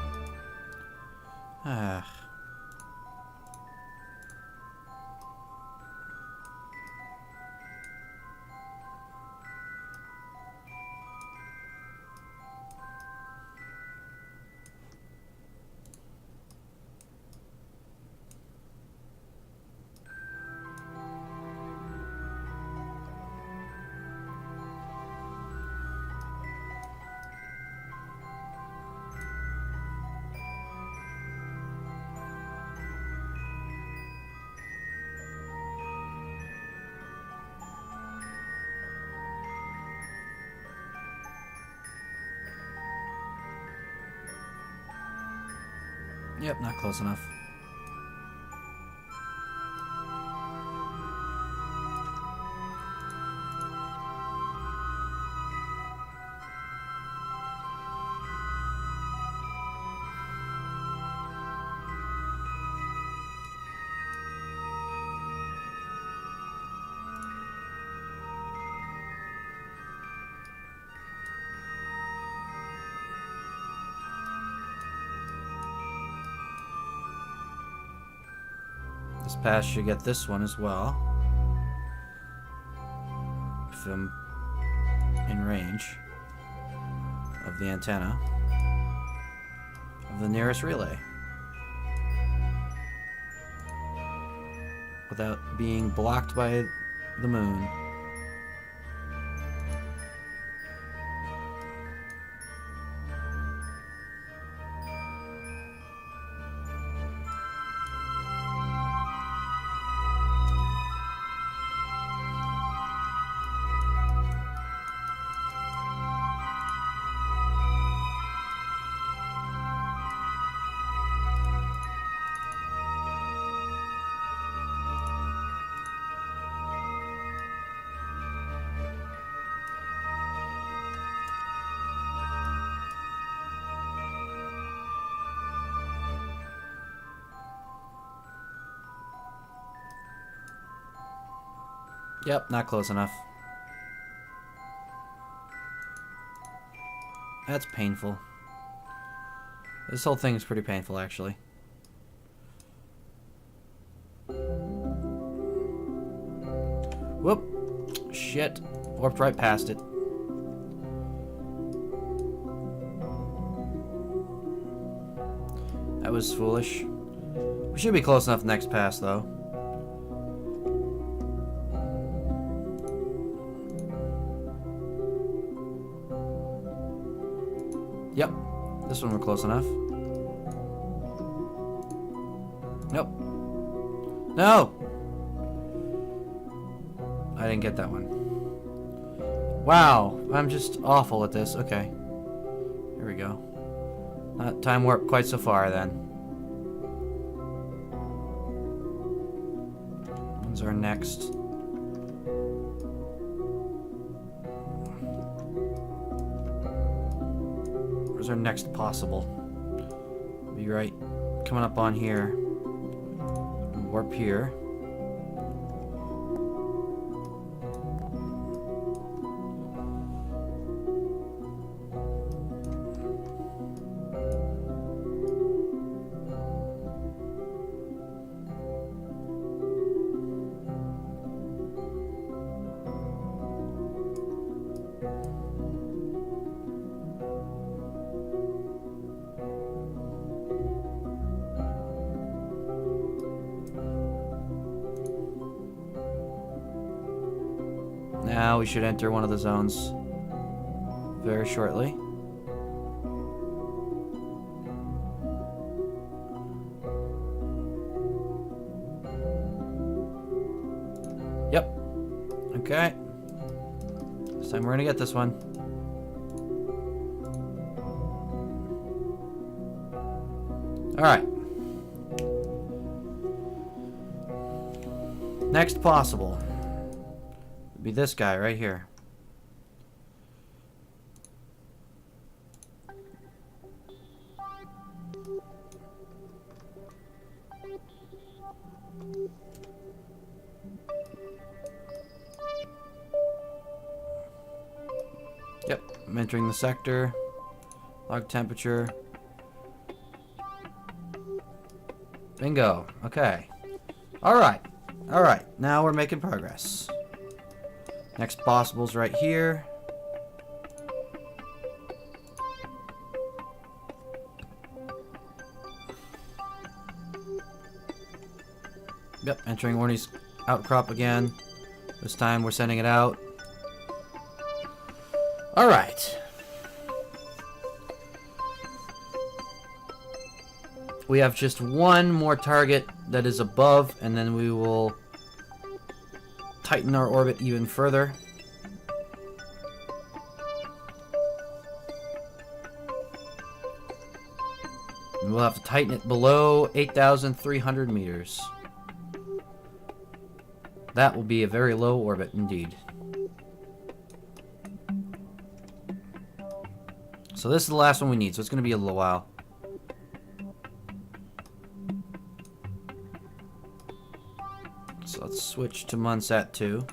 Yep, not close enough. This pass should get this one as well. If I'm in range of the antenna of the nearest relay. Without being blocked by the moon. Yep, not close enough. That's painful. This whole thing is pretty painful, actually. Whoop. Shit. Warped right past it. That was foolish. We should be close enough next pass, though. Yep. This one we're close enough. Nope. No! I didn't get that one. Wow. I'm just awful at this. Okay. Here we go. Not time warp quite so far, then. When's our next? Where's our next possible? Be right coming up on here. Warp here. Now we should enter one of the zones very shortly. Yep. Okay. This time we're gonna get this one. Alright. Next possible. Be this guy right here. Yep, I'm entering the sector. Log temperature. Bingo. Okay. Alright. Alright, now we're making progress. Next possible's right here. Yep, entering Orny's outcrop again. This time we're sending it out. Alright. We have just one more target that is above, and then we will tighten our orbit even further. And we'll have to tighten it below 8,300 meters. That will be a very low orbit indeed. So this is the last one we need, so it's going to be a little while. So let's switch to Munsat 2.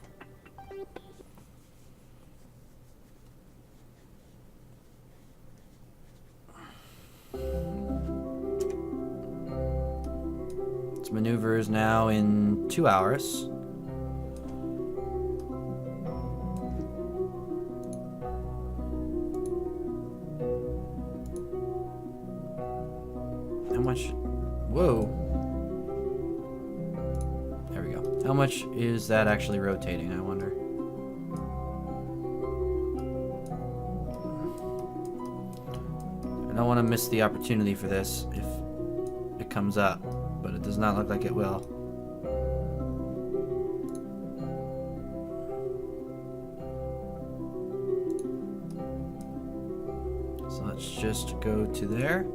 Its maneuver is now in 2 hours. How much? Whoa. How much is that actually rotating, I wonder? I don't want to miss the opportunity for this if it comes up, but it does not look like it will. So let's just go to there.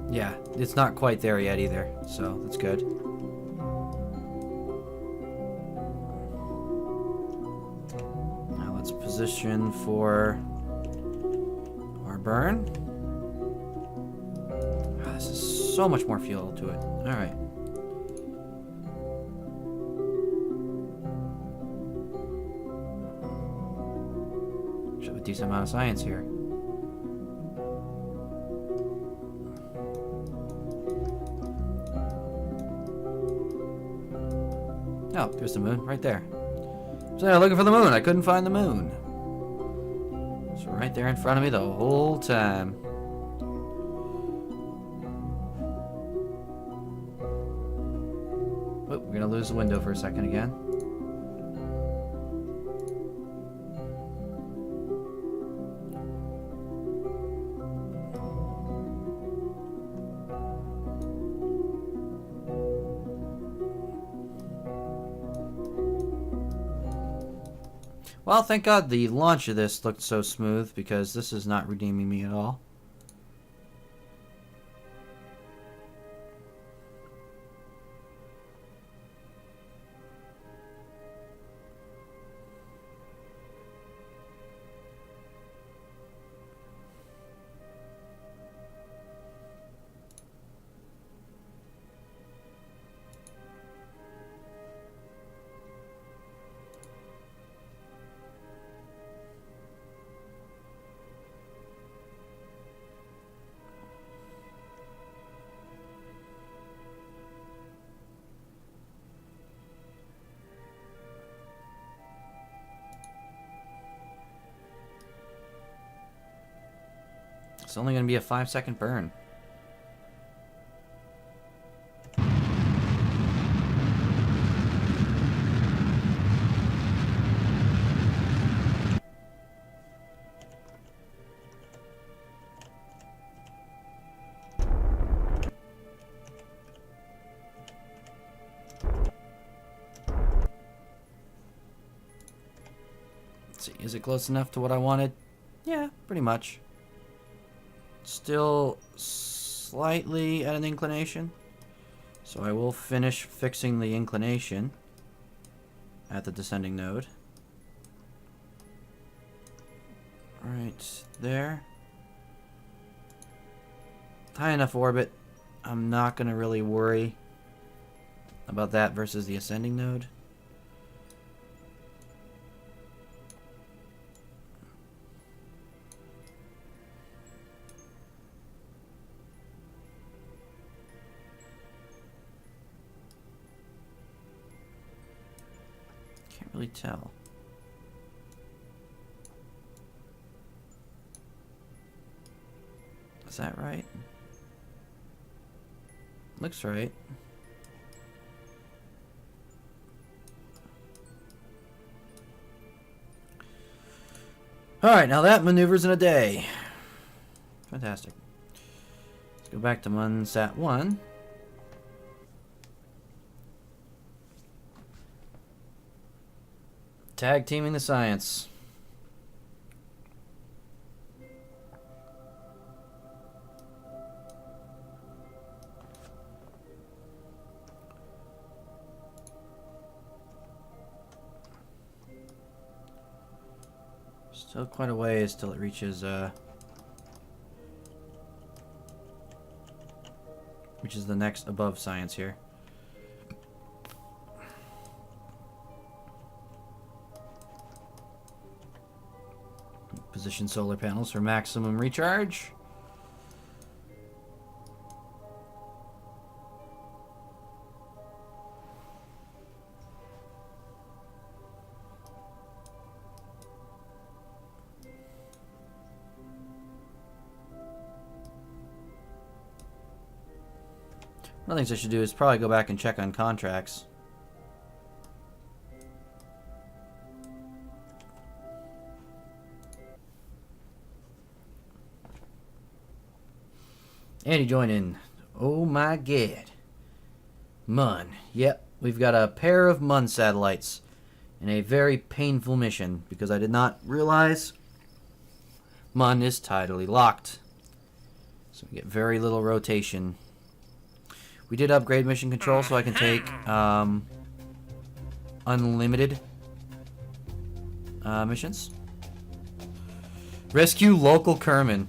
Yeah, it's not quite there yet either, so that's good. Now let's position for our burn. Ah, this is so much more fuel to it. Alright. Should have a decent amount of science here. Oh, there's the moon, right there. So I'm looking for the moon. I couldn't find the moon. It's right there in front of me the whole time. Oh, we're gonna lose the window for a second again. Well, thank God the launch of this looked so smooth, because this is not redeeming me at all. It's only going to be a 5-second burn. Let's see, is it close enough to what I wanted? Yeah, pretty much. Still slightly at an inclination, so I will finish fixing the inclination at the descending node. Right there. High enough orbit. I'm not going to really worry about that versus the ascending node. Really tell. Is that right? Looks right. Alright, now that maneuvers in a day. Fantastic. Let's go back to Munsat 1. Tag teaming the science. Still quite a ways till it reaches the next above science here. Position solar panels for maximum recharge. One of the things I should do is probably go back and check on contracts. Andy, join in. Oh my god. Mun. Yep, we've got a pair of Mun satellites in a very painful mission because I did not realize Mun is tidally locked. So we get very little rotation. We did upgrade mission control so I can take unlimited missions. Rescue local Kerman.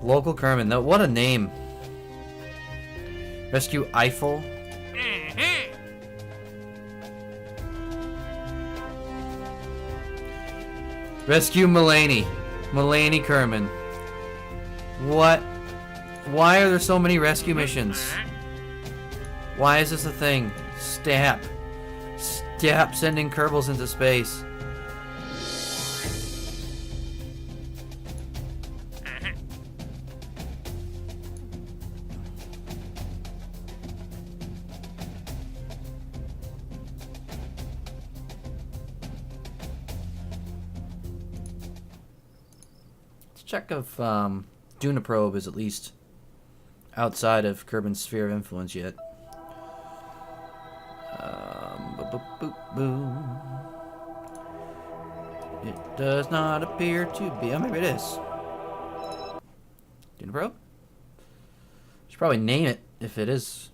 Local Kerman. No, what a name. Rescue Eiffel. Rescue Mulaney. Mulaney Kerman. What? Why are there so many rescue missions? Why is this a thing? Stop. Stop sending Kerbals into space. Check if Duna Probe is at least outside of Kerbin's sphere of influence yet. It does not appear to be. Oh, maybe it is. Duna Probe? Should probably name it if it is.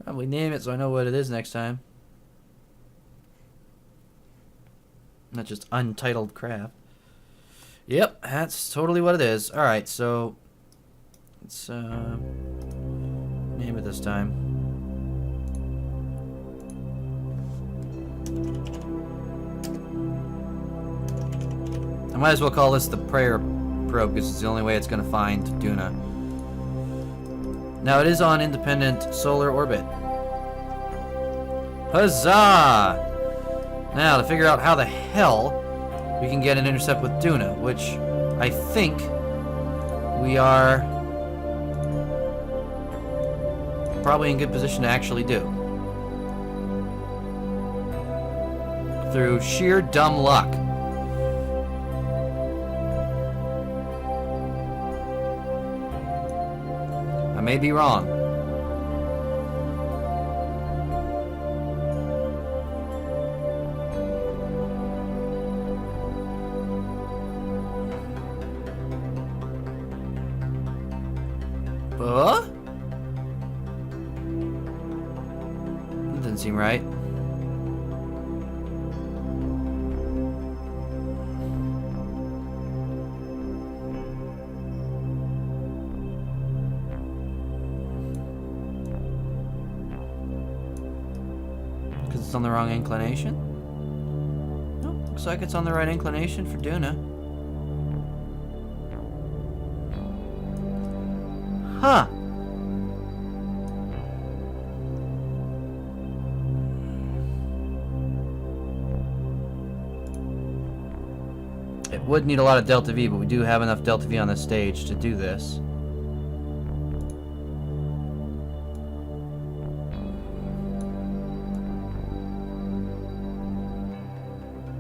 Probably name it so I know what it is next time. Not just untitled crap. Yep, that's totally what it is. Alright, so let's name it this time. I might as well call this the prayer probe because it's the only way it's going to find Duna. Now it is on independent solar orbit. Huzzah! Now, to figure out how the hell we can get an intercept with Duna, which I think we are probably in good position to actually do. Through sheer dumb luck. I may be wrong. That doesn't seem right. Because it's on the wrong inclination? No, looks like it's on the right inclination for Duna. Huh. It would need a lot of Delta V, but we do have enough Delta V on this stage to do this.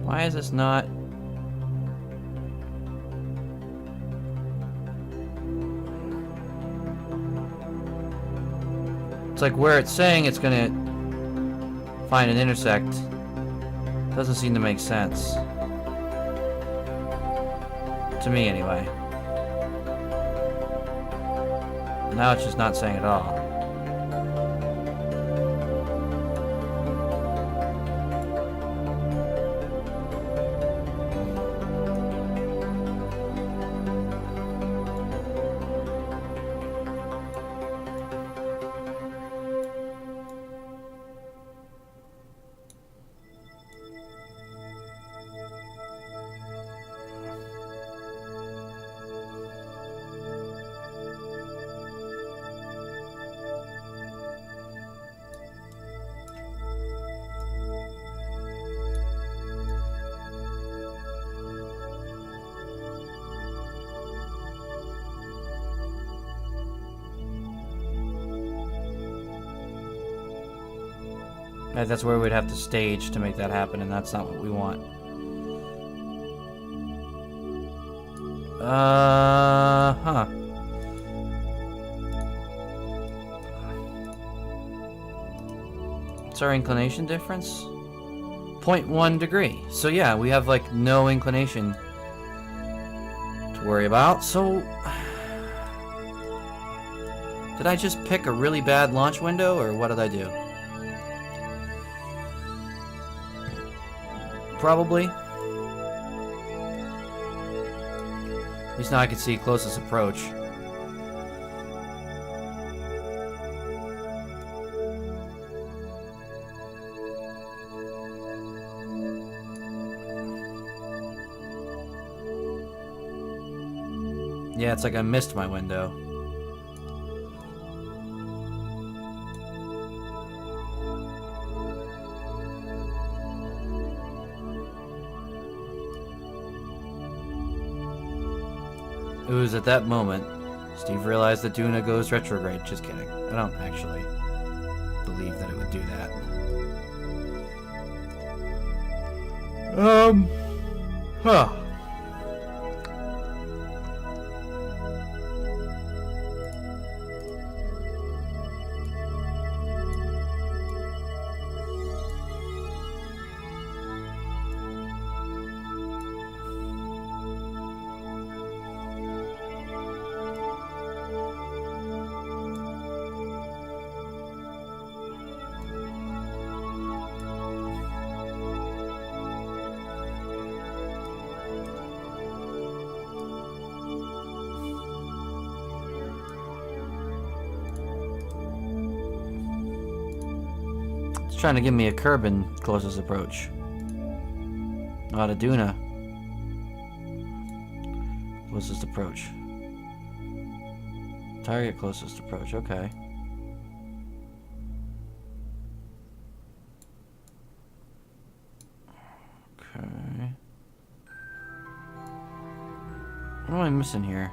Why is this not... It's like where it's saying it's gonna find an intersect doesn't seem to make sense. To me, anyway. Now it's just not saying at all. That's where we'd have to stage to make that happen, and that's not what we want. Huh. What's our inclination difference? 0.1 degree. So yeah, we have like no inclination to worry about. So did I just pick a really bad launch window, or what did I do? Probably. At least now I can see closest approach. Yeah, it's like I missed my window. It was at that moment Steve realized that Duna goes retrograde. Just kidding. I don't actually believe that it would do that. Huh. Trying to give me a Kerbin closest approach. Not a Duna. Closest approach. Target closest approach, okay. Okay. What am I missing here?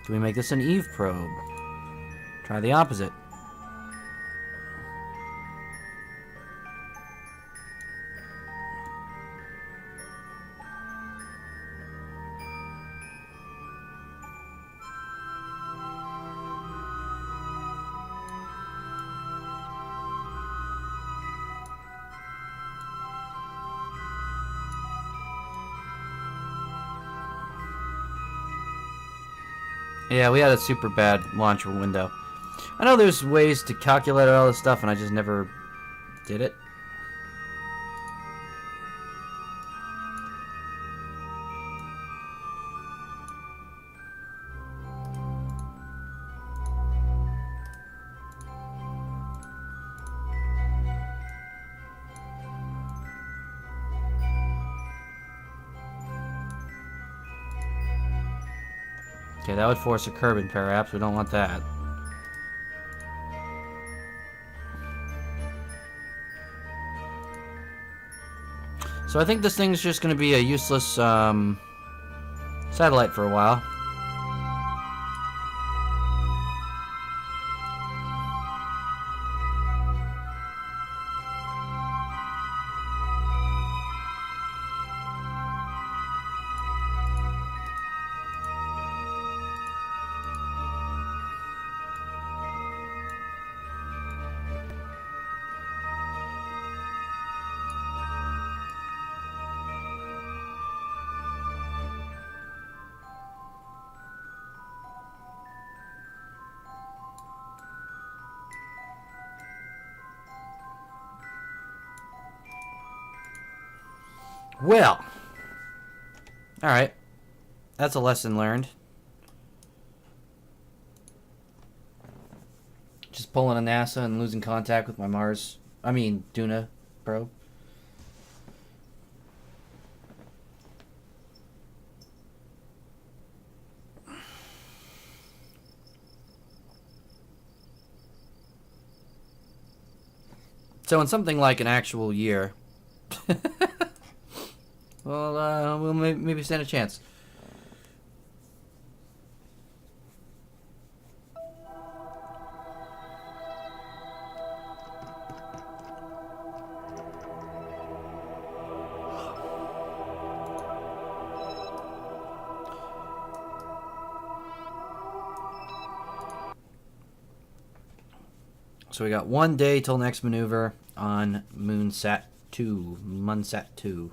Do we make this an Eve probe? Try the opposite. Yeah, we had a super bad launch window. I know there's ways to calculate all this stuff, and I just never did it. Okay, that would force a Kerbin perhaps. We don't want that. So I think this thing's just going to be a useless satellite for a while. Well, alright. That's a lesson learned. Just pulling a NASA and losing contact with my Duna probe. So in something like an actual year... well, we'll maybe stand a chance. So we got 1 day till next maneuver on Munsat 2.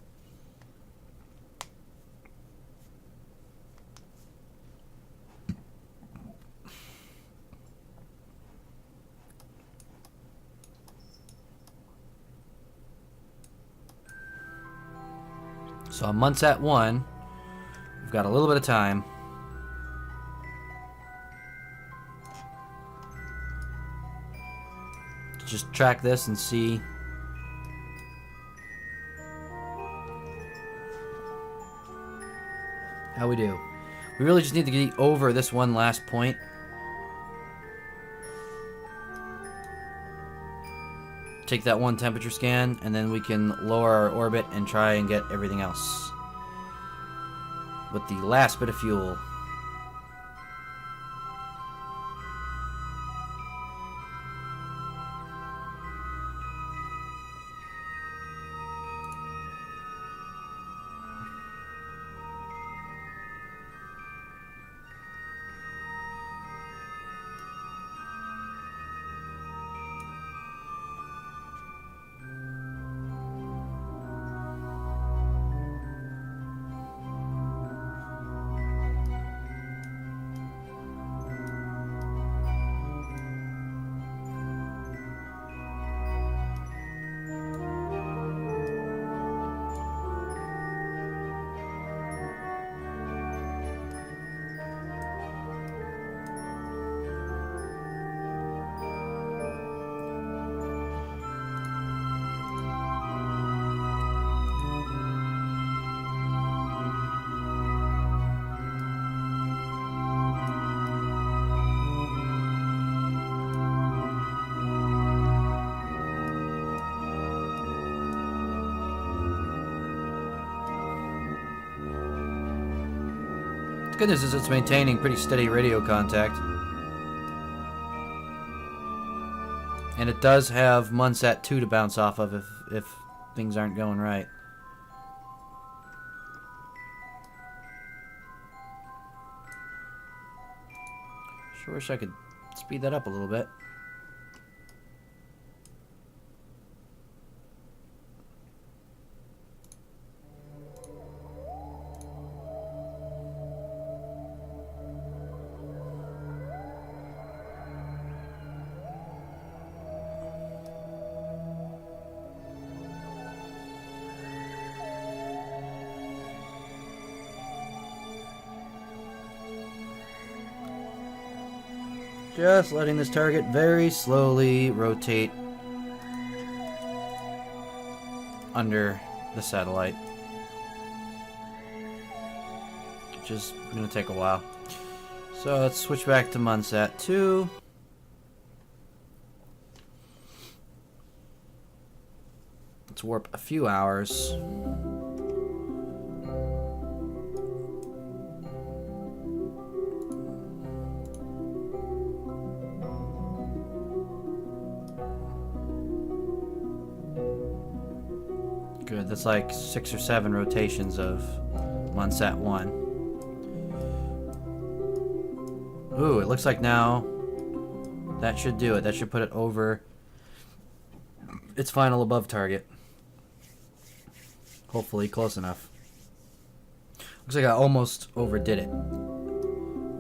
So on Munset 1, we've got a little bit of time. To just track this and see how we do. We really just need to get over this one last point. Take that one temperature scan, and then we can lower our orbit and try and get everything else with the last bit of fuel. Good news is it's maintaining pretty steady radio contact. And it does have Munset 2 to bounce off of if things aren't going right. Sure wish I could speed that up a little bit. Just letting this target very slowly rotate under the satellite, which is going to take a while. So let's switch back to Munset 2. Let's warp a few hours. Good, that's like 6 or 7 rotations of Munset 1. Ooh, it looks like now that should do it. That should put it over its final above target. Hopefully close enough. Looks like I almost overdid it.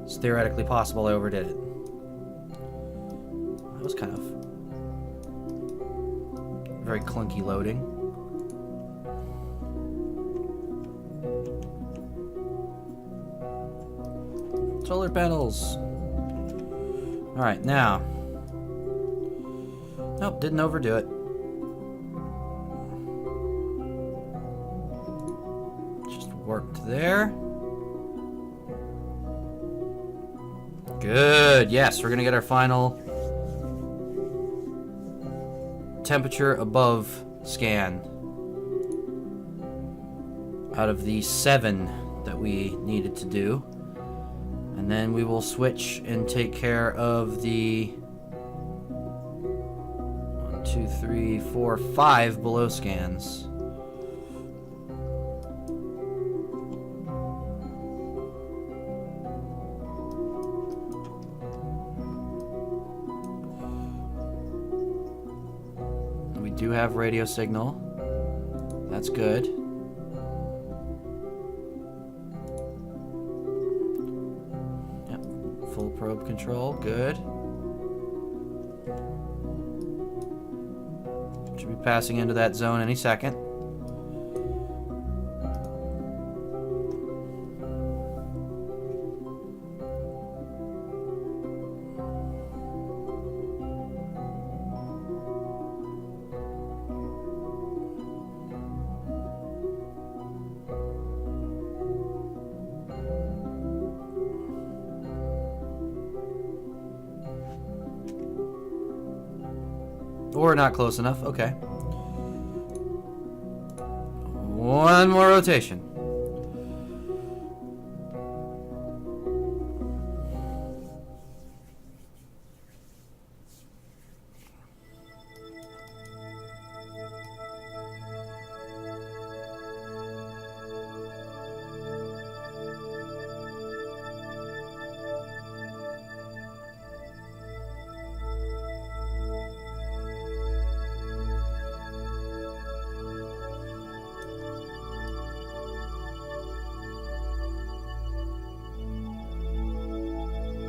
It's theoretically possible I overdid it. That was kind of very clunky loading. Solar panels. Alright, now. Nope, didn't overdo it. Just warped there. Good. Yes, we're going to get our final temperature above scan out of the 7 that we needed to do. And then we will switch and take care of the 1, 2, 3, 4, 5 below scans. And we do have radio signal. That's good. Full probe control, good. Should be passing into that zone any second. Or not close enough. Okay. One more rotation.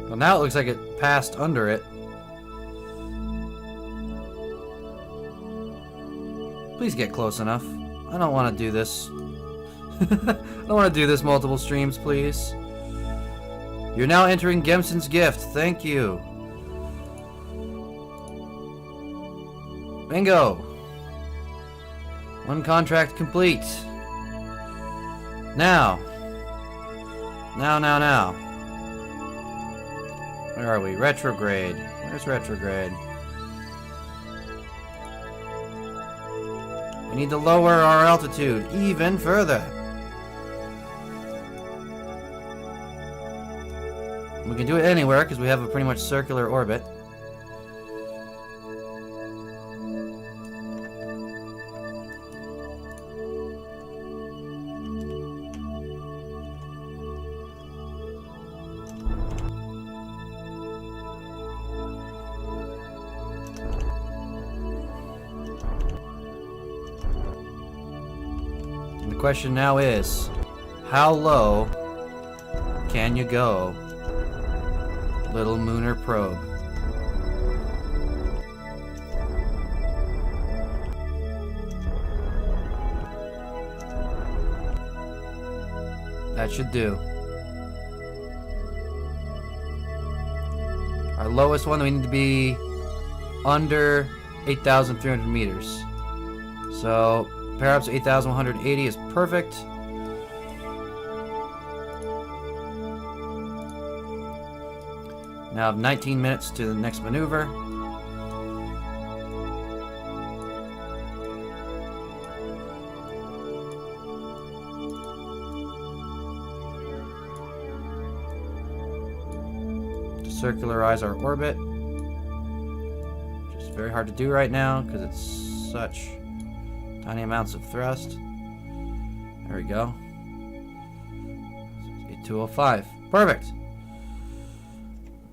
Well, now it looks like it passed under it. Please get close enough. I don't want to do this. I don't want to do this multiple streams, please. You're now entering Gemson's gift. Thank you. Bingo. One contract complete. Now. Now. Where are we? Retrograde. Where's retrograde? We need to lower our altitude even further. We can do it anywhere because we have a pretty much circular orbit. The question now is, how low can you go, little Lunar probe? That should do. Our lowest one, we need to be under 8,300 meters. So pair ups 8,180 is perfect. Now I have 19 minutes to the next maneuver. To circularize our orbit. Which is very hard to do right now because it's such tiny amounts of thrust. There we go. 8205. Perfect.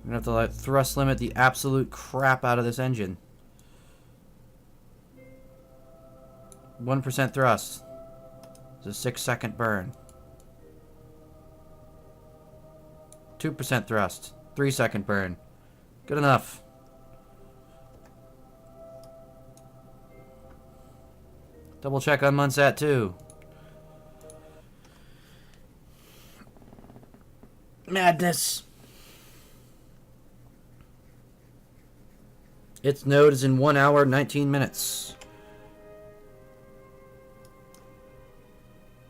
We're gonna have to let thrust limit the absolute crap out of this engine. 1% thrust. It's a 6-second burn. 2% thrust. 3-second burn. Good enough. Double check on Munsat 2. Madness. Its node is in 1 hour, 19 minutes.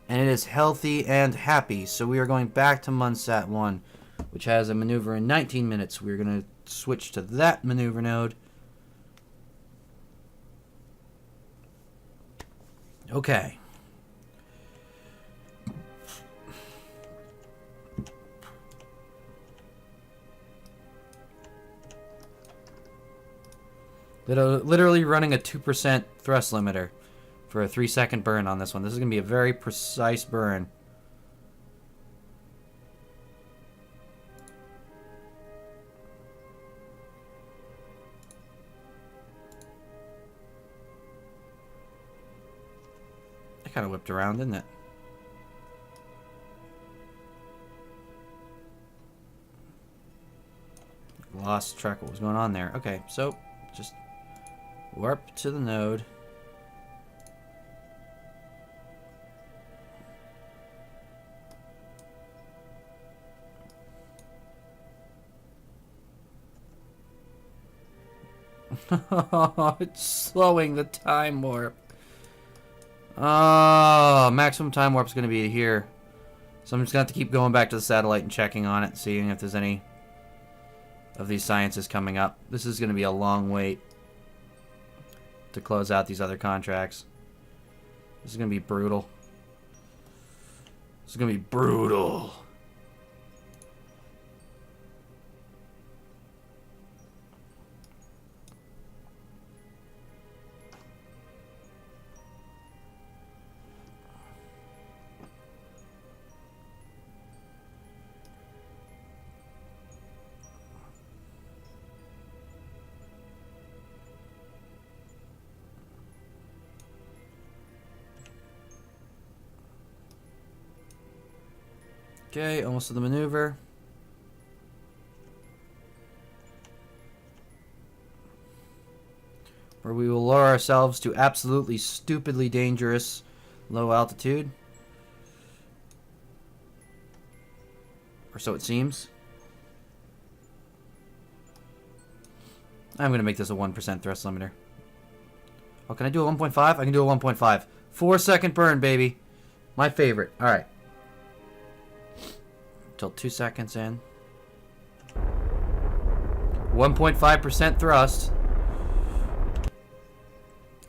And it is healthy and happy. So we are going back to Munsat 1, which has a maneuver in 19 minutes. We're going to switch to that maneuver node. Okay. Literally running a 2% thrust limiter for a 3-second burn on this one. This is going to be a very precise burn. That kind of whipped around, didn't it? Lost track of what was going on there. Okay, so just warp to the node. It's slowing the time warp. Oh, maximum time warp is going to be here. So I'm just going to have to keep going back to the satellite and checking on it, seeing if there's any of these sciences coming up. This is going to be a long wait. to close out these other contracts. This is going to be brutal. This is going to be brutal. Okay, almost to the maneuver. Where we will lower ourselves to absolutely stupidly dangerous low altitude. Or so it seems. I'm going to make this a 1% thrust limiter. Oh, can I do a 1.5? I can do a 1.5. 4-second burn, baby. My favorite. Alright. Till 2 seconds in. 1.5% thrust.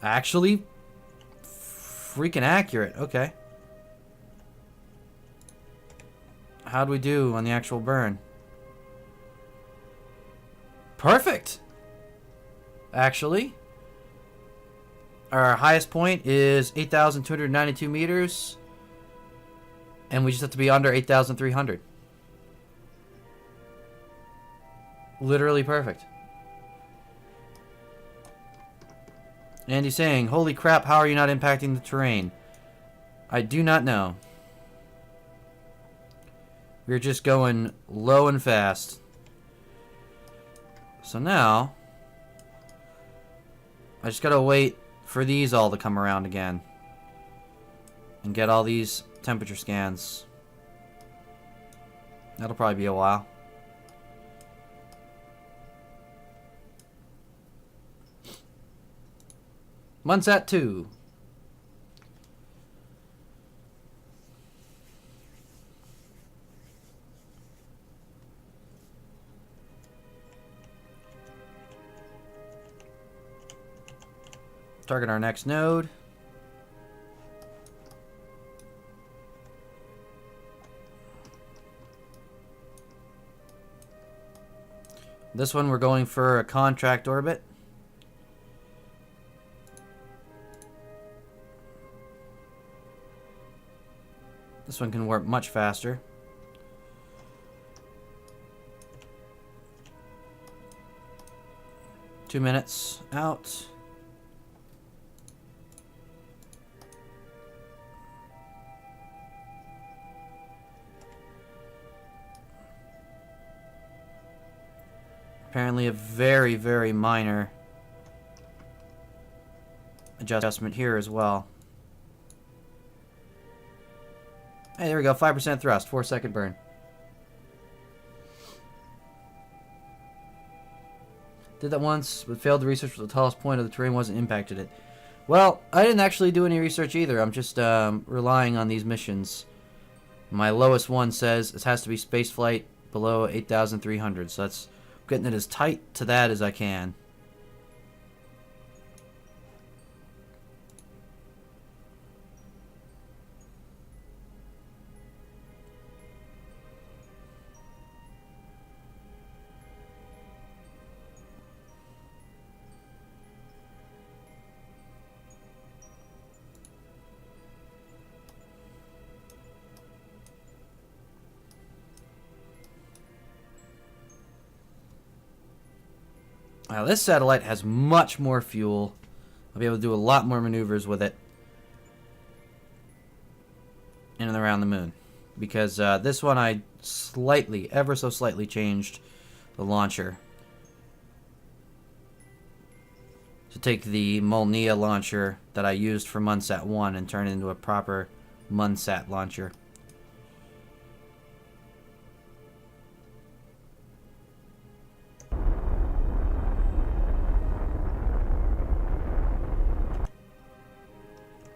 Actually, freaking accurate. Okay. How'd we do on the actual burn? Perfect! Actually. Our highest point is 8,292 meters. And we just have to be under 8,300. Literally perfect. Andy's saying, holy crap, how are you not impacting the terrain? I do not know. We're just going low and fast. So now, I just gotta wait for these all to come around again. And get all these temperature scans. That'll probably be a while. Munsat 2. Target our next node. This one we're going for a contract orbit. This one can warp much faster. Two minutes out. Apparently a very, very minor adjustment here as well. Hey, there we go. 5% thrust. 4-second burn. Did that once, but failed to research what the tallest point of the terrain was and impacted it. Well, I didn't actually do any research either. I'm just relying on these missions. My lowest one says it has to be spaceflight below 8,300, so that's getting it as tight to that as I can. Now this satellite has much more fuel. I'll be able to do a lot more maneuvers with it in and around the moon. Because this one I slightly, ever so slightly changed the launcher. To take the Molnia launcher that I used for Munsat 1 and turn it into a proper Munsat launcher.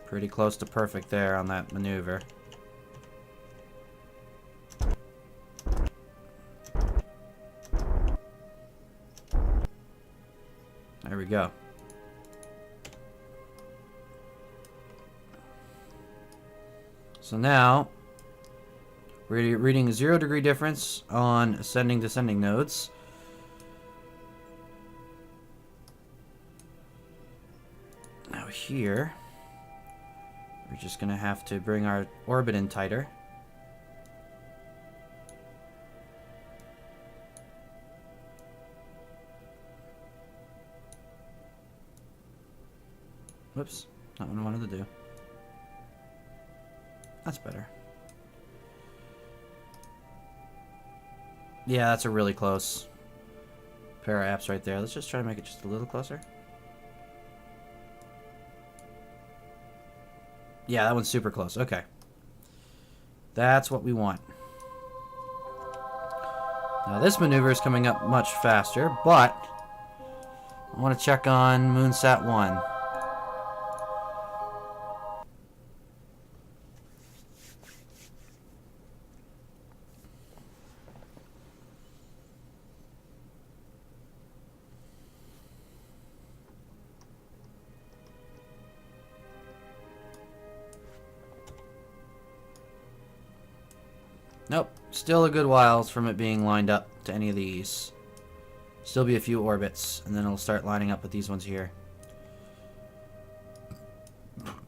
Pretty close to perfect there on that maneuver. There we go. So now we're reading a 0 degree difference on ascending descending nodes. Now here, we're just going to have to bring our orbit in tighter. Whoops, not what I wanted to do. That's better. Yeah, that's a really close pair of apps right there. Let's just try to make it just a little closer. Yeah, that one's super close. Okay. That's what we want. Now this maneuver is coming up much faster, but I want to check on Moonsat 1. Nope, still a good while from it being lined up to any of these. Still be a few orbits, and then it'll start lining up with these ones here.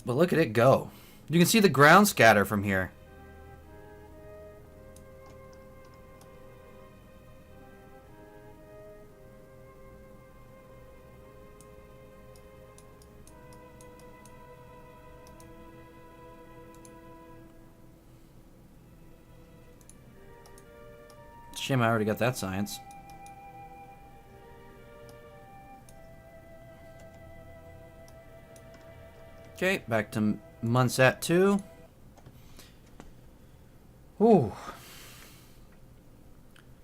But look at it go. You can see the ground scatter from here. Shame I already got that science. Okay, back to Moonsat 2. Ooh.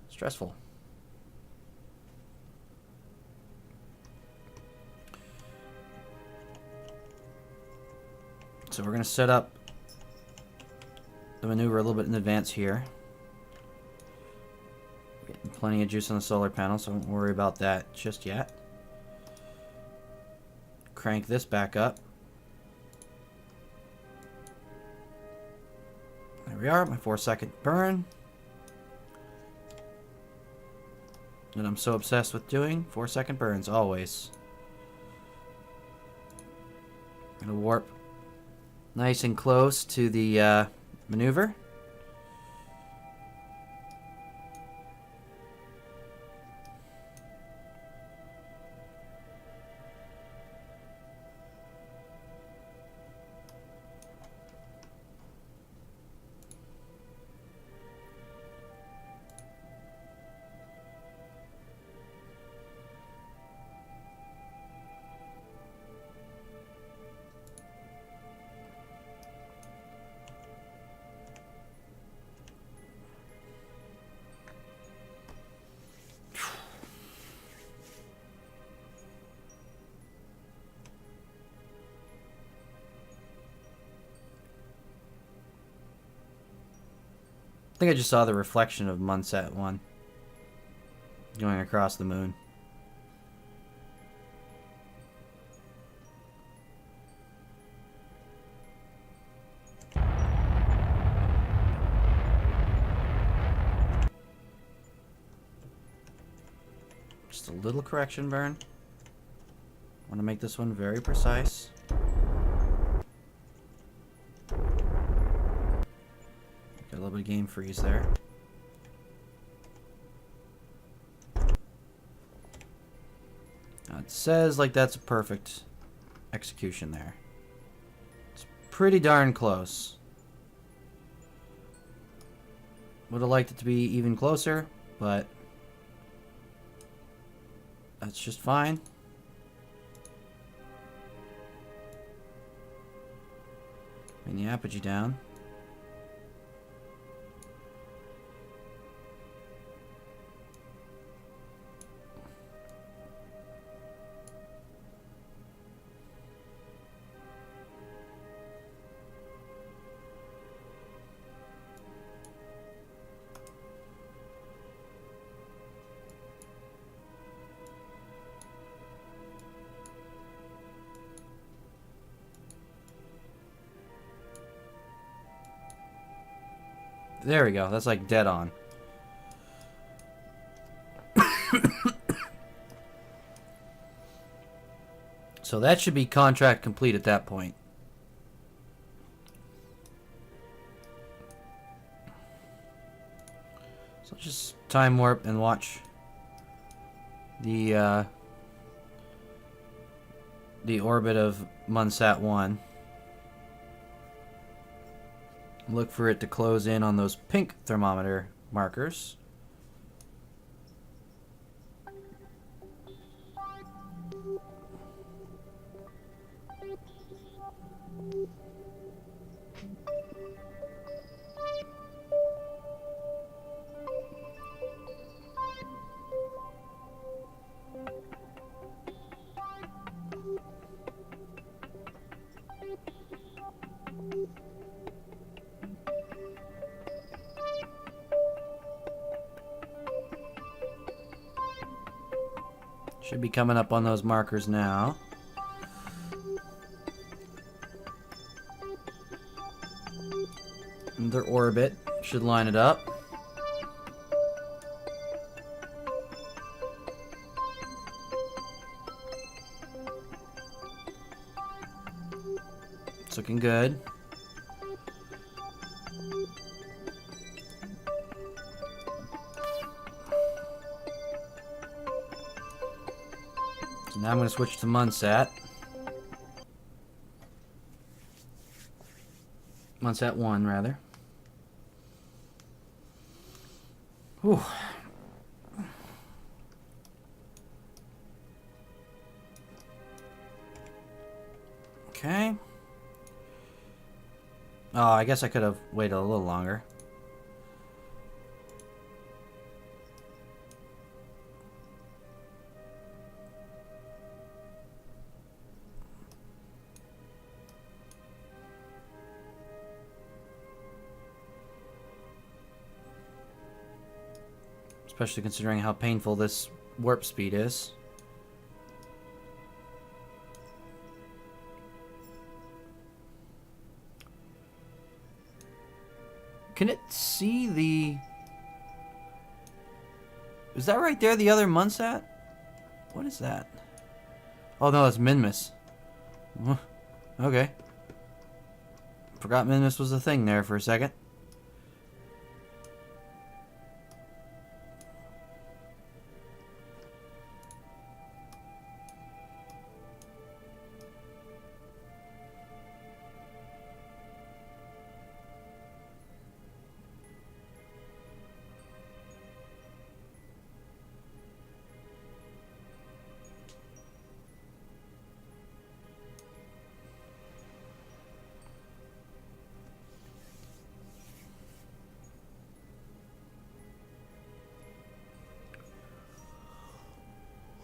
Stressful. So we're going to set up the maneuver a little bit in advance here. Getting plenty of juice on the solar panel, so don't worry about that just yet. Crank this back up. There we are, my 4-second burn. That I'm so obsessed with doing. 4-second burns, always. Gonna warp nice and close to the maneuver. I think I just saw the reflection of Moonsat 1 going across the moon. Just a little correction burn. Want to make this one very precise. Got a little bit of game freeze there. Now it says like that's a perfect execution there. It's pretty darn close. Would have liked it to be even closer, but that's just fine. Bring the apogee down. There we go. That's like dead on. So that should be contract complete at that point. So just time warp and watch the orbit of Munsat 1. Look for it to close in on those pink thermometer markers. Should be coming up on those markers now. And their orbit should line it up. It's looking good. So now I'm going to switch to Munsat. Munsat 1, rather. Whew. Okay. Oh, I guess I could have waited a little longer. Especially considering how painful this warp speed is. Can it see the... Is that right there, the other Munsat? What is that? Oh no, that's Minmus. Okay. Forgot Minmus was a thing there for a second.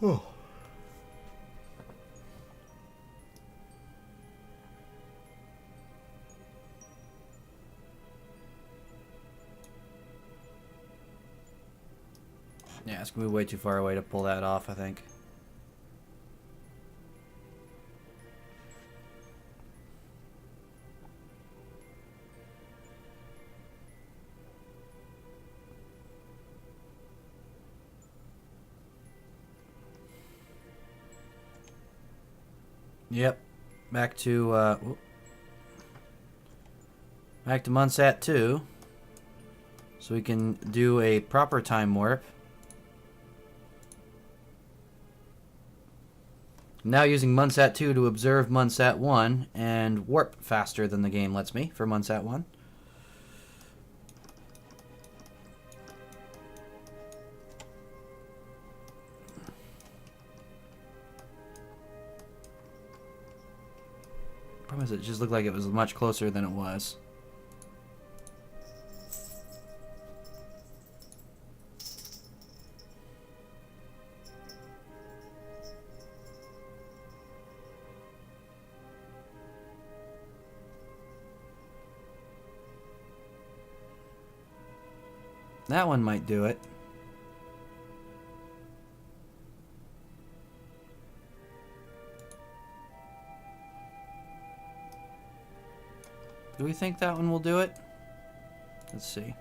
Oh. Yeah, it's gonna be way too far away to pull that off, I think. Yep. Back to Munsat 2. So we can do a proper time warp. Now using Munsat 2 to observe Munsat 1 and warp faster than the game lets me for Munsat 1. Problem is, it just looked like it was much closer than it was. That one might do it. Do we think that one will do it? Let's see.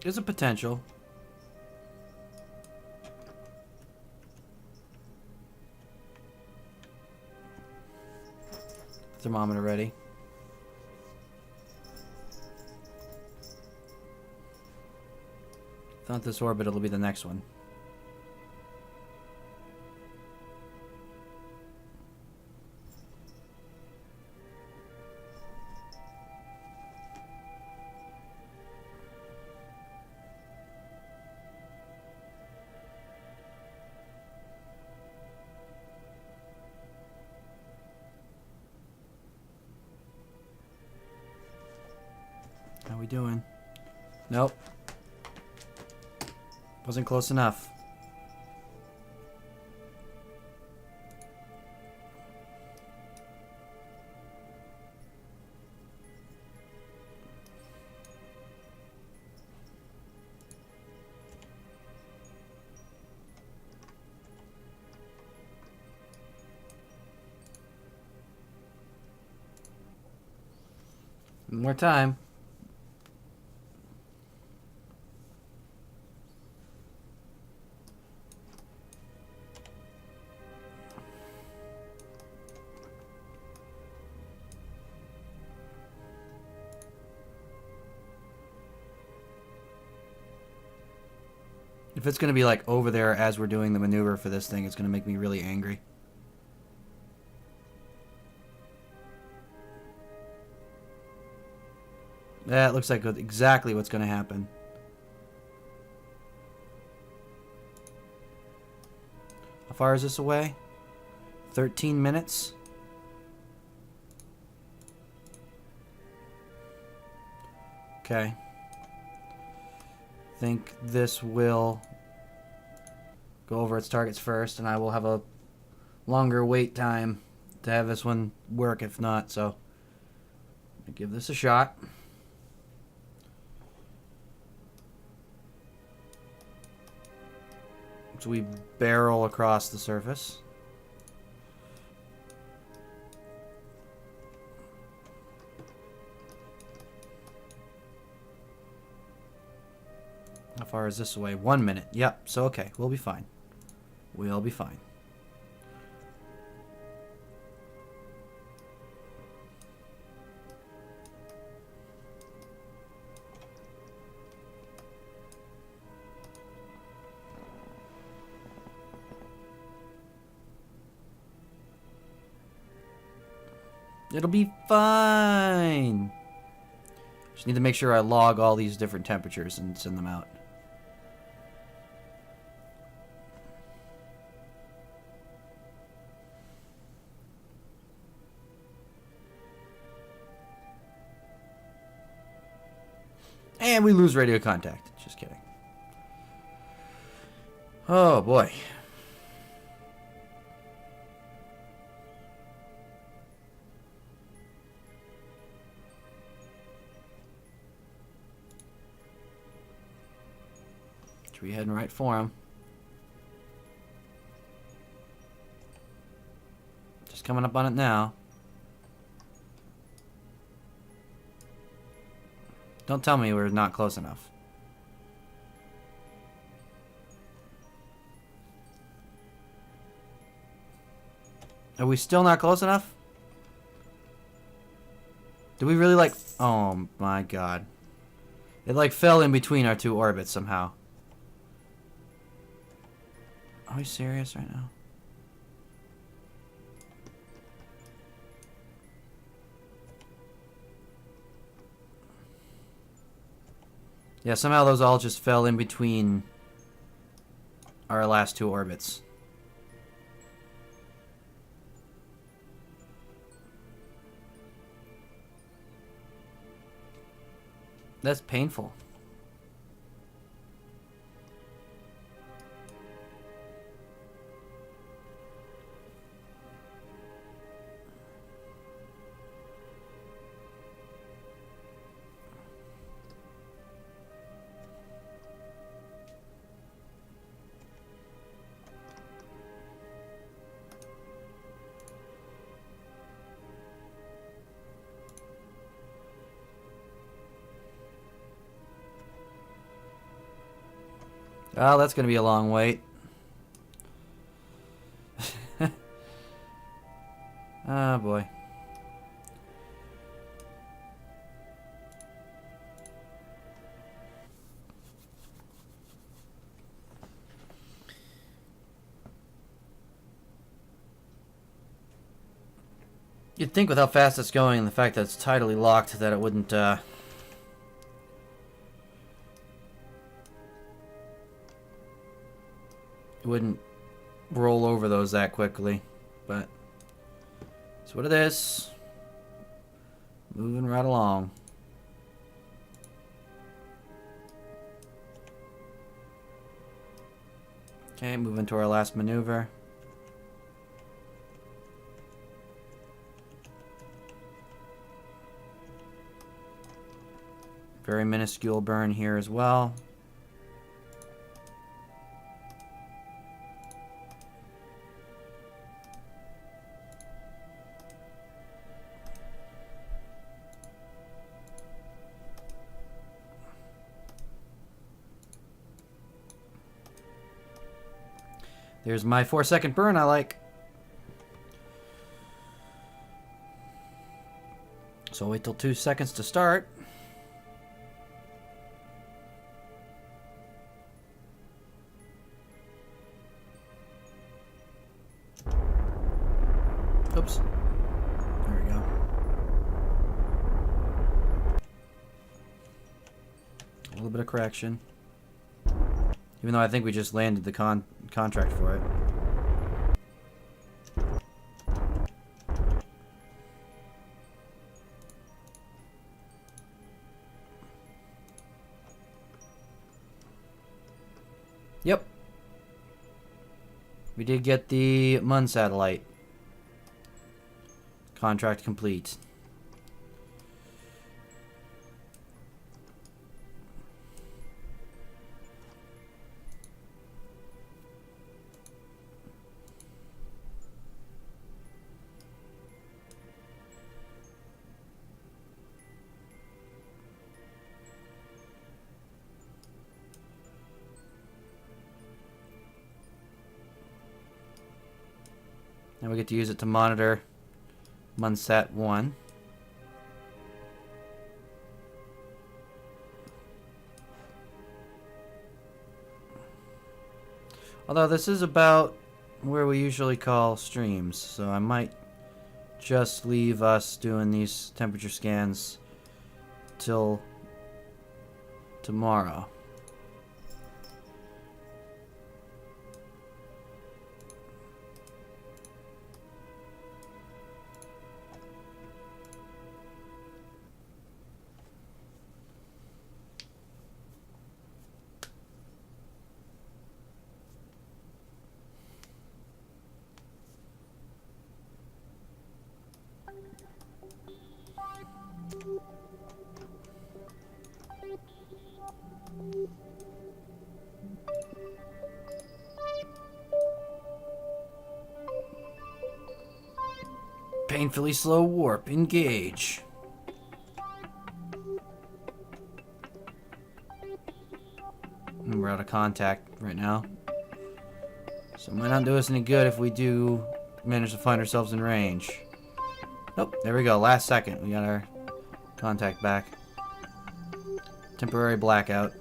There's a potential. Thermometer ready. If not this orbit, it'll be the next one. How we doing? Nope. Wasn't close enough. More time. If it's going to be like over there as we're doing the maneuver for this thing, it's going to make me really angry. That looks like exactly what's going to happen. How far is this away? 13 minutes. Okay. I think this will go over its targets first, and I will have a longer wait time to have this one work if not, so I'll give this a shot. So we barrel across the surface. How far is this away? 1 minute. Yep, so okay, we'll be fine. We'll be fine. It'll be fine. Just need to make sure I log all these different temperatures and send them out. And we lose radio contact. Just kidding. Oh boy. Should we heading right for him? Just coming up on it now. Don't tell me we're not close enough. Are we still not close enough? Do we really like... Oh my god. It like fell in between our two orbits somehow. Are we serious right now? Yeah, somehow those all just fell in between our last two orbits. That's painful. Oh, that's going to be a long wait. Oh, boy. You'd think with how fast it's going and the fact that it's tidally locked that it wouldn't, it wouldn't roll over those that quickly, but that's what it is. Moving right along. Okay, moving to our last maneuver. Very minuscule burn here as well. There's my 4-second burn I like. So I'll wait till 2 seconds to start. Oops. There we go. A little bit of correction. Even though I think we just landed the contract for it. Yep. We did get the Mun satellite. Contract complete. Now we get to use it to monitor Munsat 1. Although this is about where we usually call streams, so I might just leave us doing these temperature scans till tomorrow. Painfully slow warp. Engage. And we're out of contact right now. So it might not do us any good if we do manage to find ourselves in range. Nope, there we go. Last second. We got our contact back. Temporary blackout.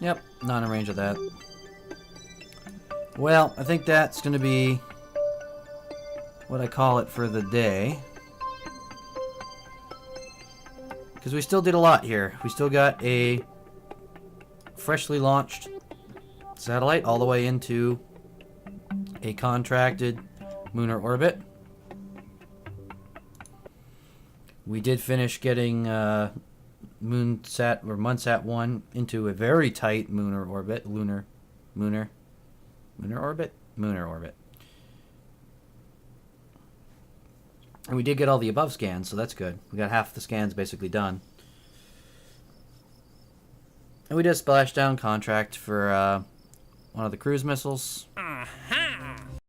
Yep, not in range of that. Well, I think that's going to be what I call it for the day. Because we still did a lot here. We still got a freshly launched satellite all the way into a contracted lunar orbit. We did finish getting Munsat 1 into a very tight lunar orbit. Lunar orbit? Lunar orbit. And we did get all the above scans, so that's good. We got half the scans basically done. And we did a splashdown contract for one of the cruise missiles.